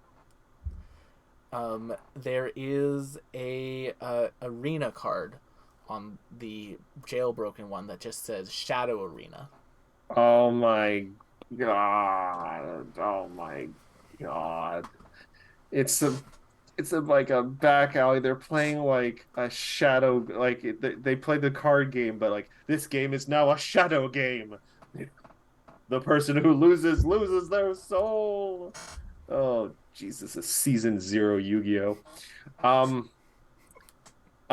There is a arena card on the jailbroken one that just says Shadow Arena. Oh my god. Oh my god. It's like a back alley. They're playing like a shadow, like they play the card game, but like this game is now a shadow game. The person who loses their soul. Oh Jesus, it's season 0 Yu-Gi-Oh. I'm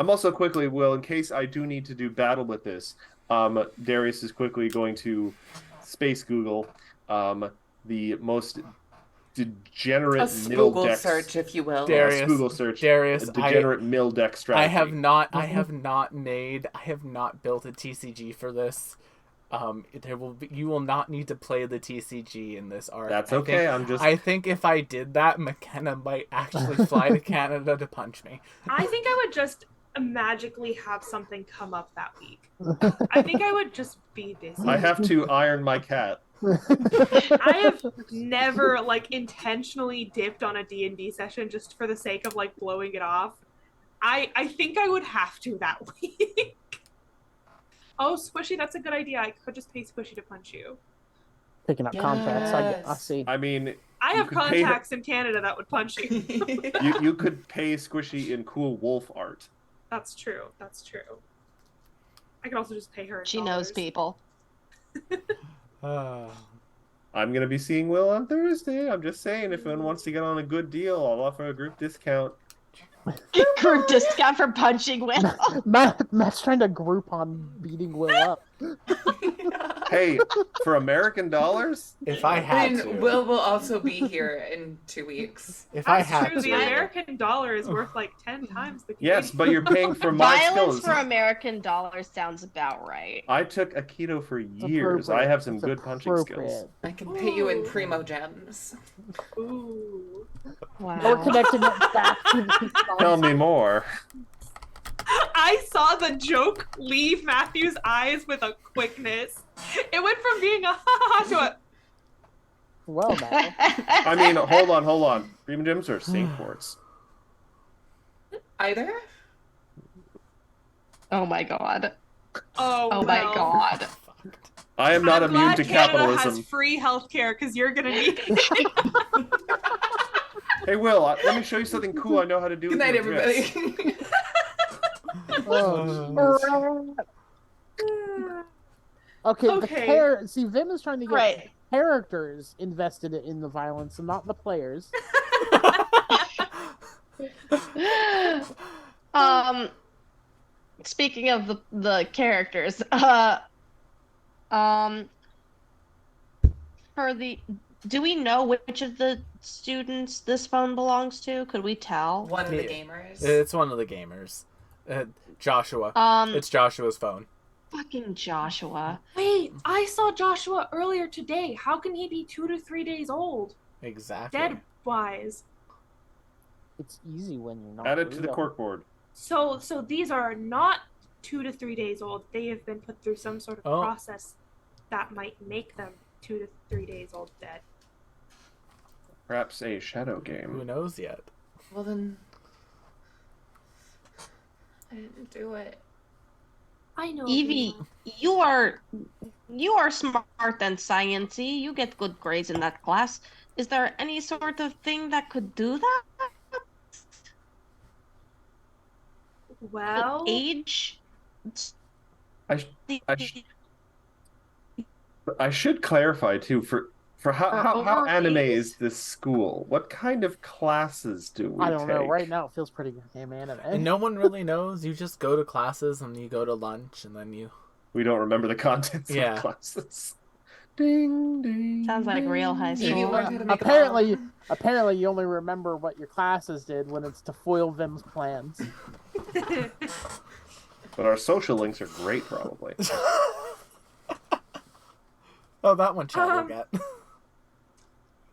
also quickly, Will, in case I do need to do battle with this, Darius is quickly going to Google the most degenerate middle Google deck search, if you will. Darius, Google search. Darius, Degenerate middle deck strategy. I have not built a TCG for this. You will not need to play the TCG in this arc. That's okay. I think if I did that, McKenna might actually fly to Canada to punch me. I think I would just magically have something come up that week. I think I would just be busy. I have to iron my cat. I have never like intentionally dipped on a D&D session just for the sake of like blowing it off. I think I would have to that week. Oh, Squishy, that's a good idea. I could just pay Squishy to punch you. Picking up contacts. I Yes. see. I mean, I You have could pay her- contacts in Canada that would punch you. you could pay Squishy in cool wolf art. That's true. That's true. I could also just pay her in She knows dollars. people. I'm gonna be seeing Will on Thursday. I'm just saying, if anyone wants to get on a good deal, I'll offer a group discount. Group discount for punching Will. Matt's trying to group on beating Will up. Hey, for American dollars, If I had And to. Will will also be here in 2 weeks. If I That's had true. to. The American dollar is worth like 10 times the yes, Canadian. but you're paying for my Violence skills. for American dollars sounds about right. I took Aikido for years. I have some good punching skills. I can pay you in primo gems. Ooh. Wow. We're connecting it back to the Tell me more. I saw the joke leave Matthew's eyes with a quickness. It went from being a ha ha ha to a Well, Matt. I mean, hold on. Primo gems or Saint quartz? Either? Oh my god. oh, Oh my well. god. I am not I'm immune glad to Canada capitalism. has free healthcare because you're gonna need it. Hey, Will, let me show you something cool I know how to do. Good with night, your dress. everybody. Oh, okay, Okay. see, Vim is trying to get Right. characters invested in the violence and not the players. Speaking of the characters, Do we know which of the students this phone belongs to? Could we tell? One of the Yeah. gamers. It's one of the gamers. Joshua. Um, It's Joshua's phone. fucking Joshua. Wait, I saw Joshua earlier today. How can he be 2 to 3 days old? Exactly. Dead wise. It's easy when you're not. Add it to the real. corkboard. So these are not 2 to 3 days old. They have been put through some sort of process that might make them 2 to 3 days old dead. Perhaps a shadow game. Who knows yet? Well then, I didn't do it. I know. Evie, you are smart than sciencey. You get good grades in that class. Is there any sort of thing that could do that? Well, Age? I should clarify too for how over anime eight? is this school? What kind of classes do we I don't know. take? Right now, it feels pretty damn anime. And no one really knows. You just go to classes and you go to lunch and then you. We don't remember the contents Yeah. of classes. Ding ding. Sounds like real high Evie school. learned how to make a apparently, bomb. apparently, you only remember what your classes did when it's to foil Vim's plans. But our social links are great, probably. Oh, that one Chad will get.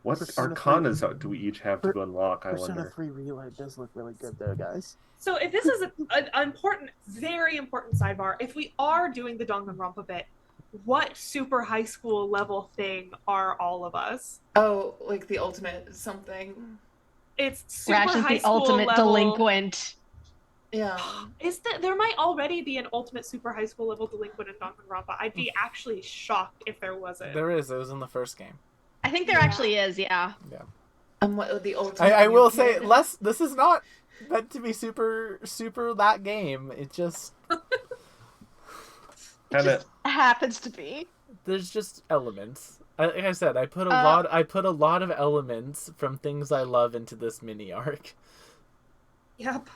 What Persona arcanas do we each have to unlock? I Persona wonder. 3 Relay does look really good, though, guys. so if this is an important, very important sidebar, if we are doing the Danganronpa bit, what super high school level thing are all of us? Oh, like the ultimate something. It's super Rash is high the school ultimate level. delinquent. Yeah. Is that there might already be an ultimate super high school level delinquent in Danganronpa? I'd be actually shocked if there wasn't. There is. It was in the first game. I think there Yeah. actually is, yeah. What the ultimate? I will new say, kid? this is not meant to be super that game. It just. It Kinda- just happens to be. There's just elements. Like I said, I put a lot of elements from things I love into this mini arc. Yep.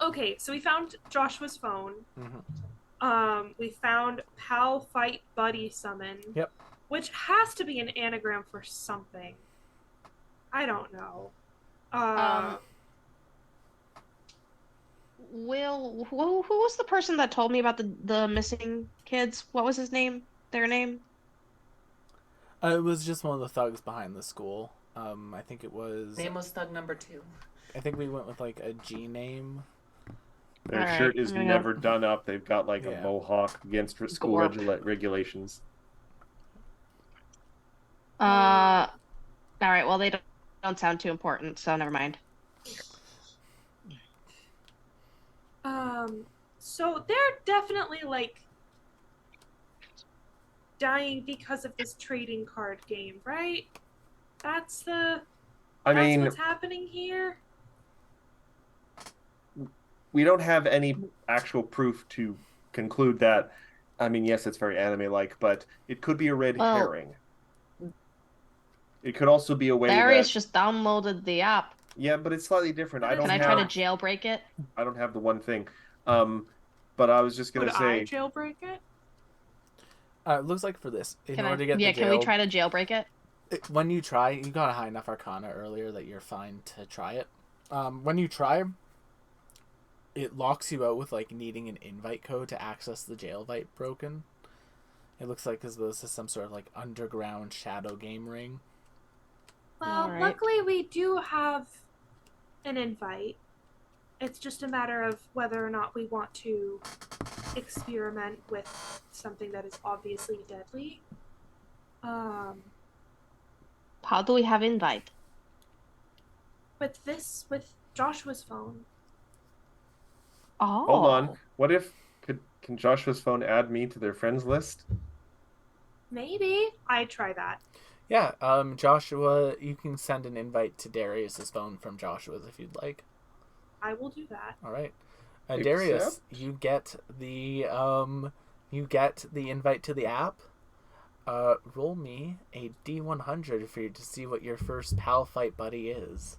Okay, so we found Joshua's phone. We found Pal Fight Buddy Summon. Yep. Which has to be an anagram for something. I don't know. Will, who was the person that told me about the missing kids? What was his name? Their name? It was just one of the thugs behind the school. I think it was. Name was thug number 2. I think we went with like a G name. Their Alright, shirt is I'm gonna never done up. They've got like Yeah. a mohawk against school Gorp. regulations. All right. Well, they don't sound too important, so never mind. So they're definitely like dying because of this trading card game, right? That's what's happening here. We don't have any actual proof to conclude that. I mean, yes, it's very anime-like, but it could be a red Well- herring. It could also be a way Darius that... just downloaded the app. Yeah, but it's slightly different. I don't Can I have... try to jailbreak it? I don't have the one thing. But I was just Would gonna I say... jailbreak it? It looks like for this, in Can order I? to get Yeah. the Can jail, we try to jailbreak it? when you try, you got a high enough Arcana earlier that you're fine to try it. When you try, it locks you out with like needing an invite code to access the jailbite broken. It looks like as though this is some sort of like underground shadow game ring. Well, Alright. luckily we do have an invite. It's just a matter of whether or not we want to experiment with something that is obviously deadly. How do we have invite? With Joshua's phone. Oh. Hold on. What if... Can Joshua's phone add me to their friends list? Maybe. I'd try that. Yeah, Joshua, you can send an invite to Darius's phone from Joshua's if you'd like. I will do that. All right, Darius, Accept. you get the invite to the app. Roll me a D100 for you to see what your first pal fight buddy is.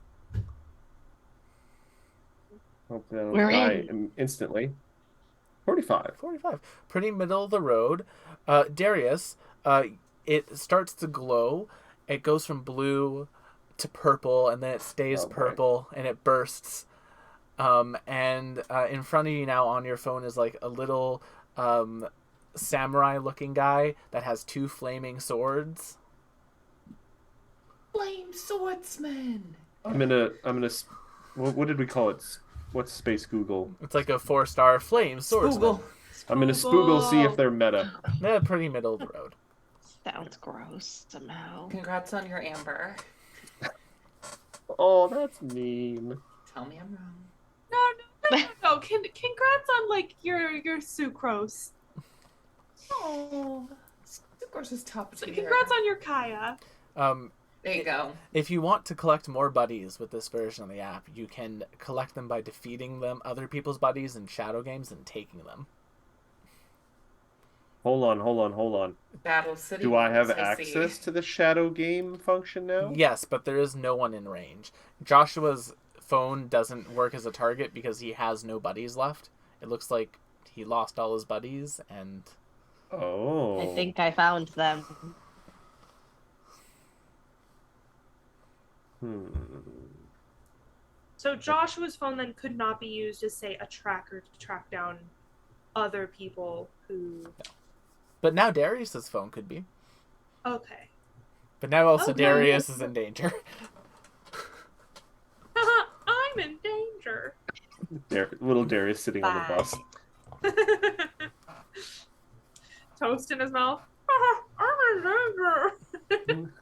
Hope they don't We're die in. instantly. 45. 45. Pretty middle of the road. Darius, it starts to glow. It goes from blue to purple, and then it stays purple, and it bursts. And in front of you now on your phone is like a little samurai-looking guy that has 2 flaming swords. Flame swordsman. I'm gonna. What did we call it? What's Space Google? It's like a 4-star flame swordsman. Google. I'm gonna spoogle see if they're meta. Yeah, pretty middle of the road. Sounds gross somehow. Congrats on your amber. Oh, that's mean. Tell me I'm wrong. No. Congrats on like your sucrose. Oh, sucrose is top tier. Congrats on your Kaya. There you go. If you want to collect more buddies with this version of the app, you can collect them by defeating other people's buddies in shadow games and taking them. Hold on. Battle City. Do I have see. access to the shadow game function now? Yes, but there is no one in range. Joshua's phone doesn't work as a target because he has no buddies left. It looks like he lost all his buddies, and... Oh. I think I found them. So Joshua's phone then could not be used as, say, a tracker to track down other people who... But now Darius's phone could be. Okay. But now also Okay. Darius is in danger. I'm in danger. Little Darius sitting on the bus. Toast in his mouth. I'm in danger.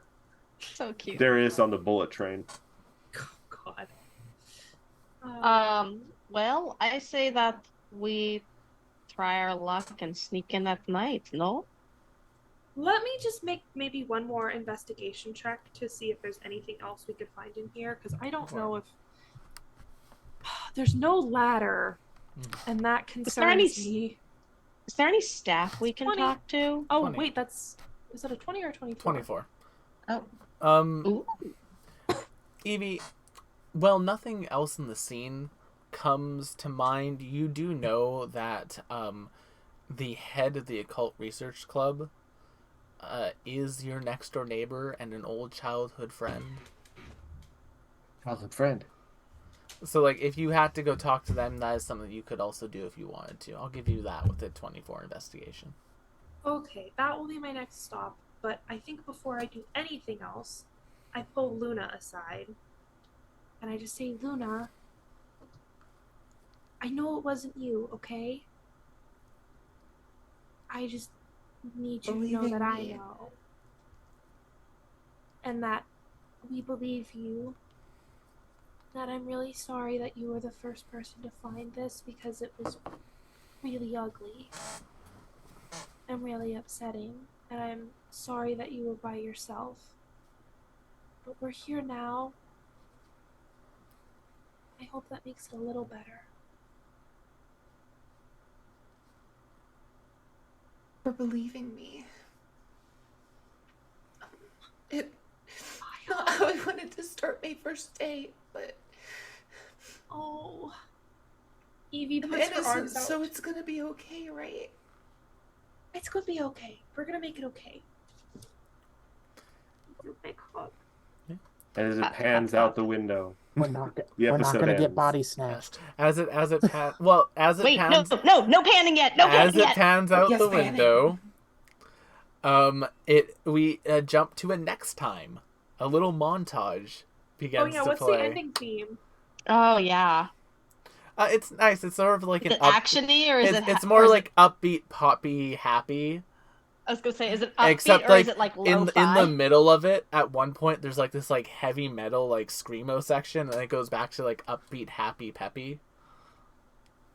So cute. Darius on the bullet train. God. Well, I say that we try our luck and sneak in at night, no? Let me just make maybe one more investigation check to see if there's anything else we could find in here, because I don't know if there's no ladder, and that concerns me. Is there any staff we can 20. talk to? Oh 20. wait, is that a 20 or a 24? 24. Oh. Ooh. Evie, well, nothing else in the scene comes to mind. You do know that the head of the Occult Research Club is your next door neighbor and an old childhood friend. Childhood friend. So, like, if you had to go talk to them, that is something you could also do if you wanted to. I'll give you that with a 24 investigation. Okay, that will be my next stop. But I think before I do anything else, I pull Luna aside. And I just say, Luna, I know it wasn't you, okay? I just need you to know that I know. And that we believe you. That I'm really sorry that you were the first person to find this because it was really ugly and really upsetting. And I'm sorry that you were by yourself. But we're here now. I hope that makes it a little better. For believing me. It not how I wanted to start my first date, but Evie I'm puts her innocent, arms out. so it's gonna be okay, right? It's gonna be okay. We're gonna make it okay. Big hug. And as it pans out the window, We're not the episode gonna get ends. body snatched. As it pans, Wait, no panning yet. No as panning it yet. pans out Yes, the panning. window, we jump to a next time. A little montage begins Oh yeah, to what's play. the ending theme? Oh yeah. It's nice. It's sort of like Is an it actiony or is it's more like upbeat, poppy, happy. I was gonna say, is it upbeat Except or like, is it like in lo-fi? the middle of it, at one point there's like this like heavy metal like screamo section, and it goes back to like upbeat, happy, peppy.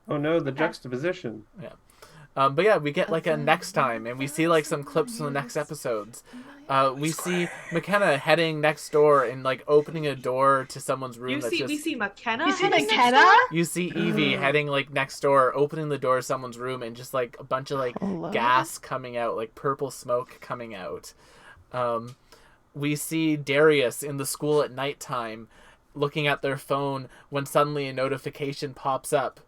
Oh no, the juxtaposition. But yeah, we get like a next time, and we see like some clips from the next episodes. We see McKenna heading next door and like opening a door to someone's room. We see McKenna. You see heading next McKenna? door? You see Evie heading like next door, opening the door to someone's room, and just like a bunch of like Hello? gas coming out, like purple smoke coming out. We see Darius in the school at nighttime looking at their phone when suddenly a notification pops up.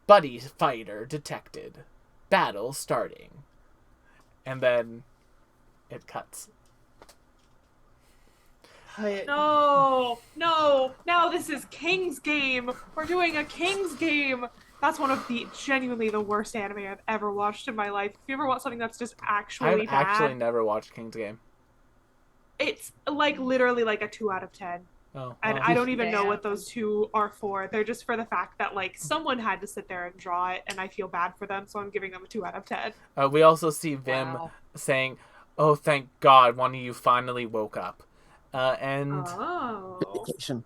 buddy fighter detected. Battle starting. And then it cuts. No, now this is King's Game. We're doing a King's Game. That's one of the genuinely the worst anime I've ever watched in my life. If you ever watch something that's just actually I've bad, actually never watched King's Game. it's like literally like a 2 out of 10. Oh, And well. I don't even know Damn. what those two are for. They're just for the fact that like someone had to sit there and draw it, and I feel bad for them, so I'm giving them a 2 out of 10. We also see Vim Wow. saying, "Oh, thank God, one of you finally woke up." And Oh. Vacation.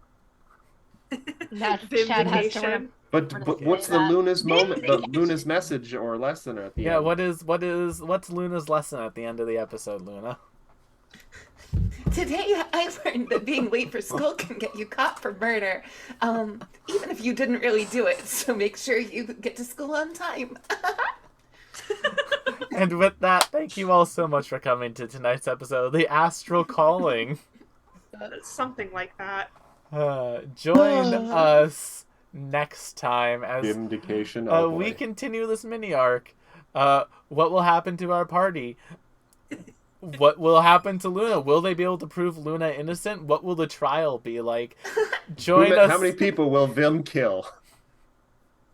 Now Chad has to Vindication. But what's the that. Luna's moment? The Luna's message or lesson at the yeah, end? what's Luna's lesson at the end of the episode, Luna? Today I learned that being late for school can get you caught for murder, even if you didn't really do it. So make sure you get to school on time. And with that, thank you all so much for coming to tonight's episode of The Astral Calling. Something like that. Join us next time as Vindication. Oh, we boy. continue this mini arc. What will happen to our party? What will happen to Luna? Will they be able to prove Luna innocent? What will the trial be like? Join us. How many people will Vim kill?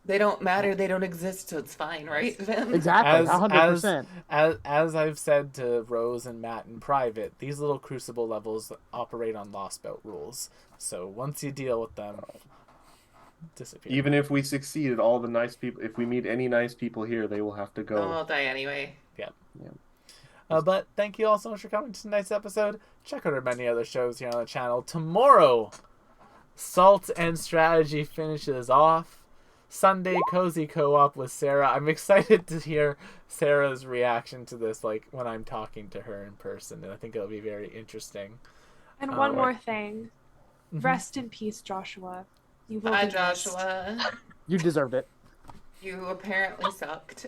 They don't matter. They don't exist, so it's fine, right, Vin? Exactly, 100%. As I've said to Rose and Matt in private, these little Crucible levels operate on Lost Belt rules. So once you deal with them, disappear. Even if we succeeded, all the nice people, if we meet any nice people here, they will have to go. I'll die anyway. But thank you all so much for coming to tonight's episode. Check out our many other shows here on the channel. Tomorrow, Salt and Strategy finishes off. Sunday, Cozy Co-op with Sarah. I'm excited to hear Sarah's reaction to this, like, when I'm talking to her in person. And I think it'll be very interesting. And one right. more thing. Rest in peace, Joshua. You will Bye, be missed. Joshua. You deserved it. You apparently sucked.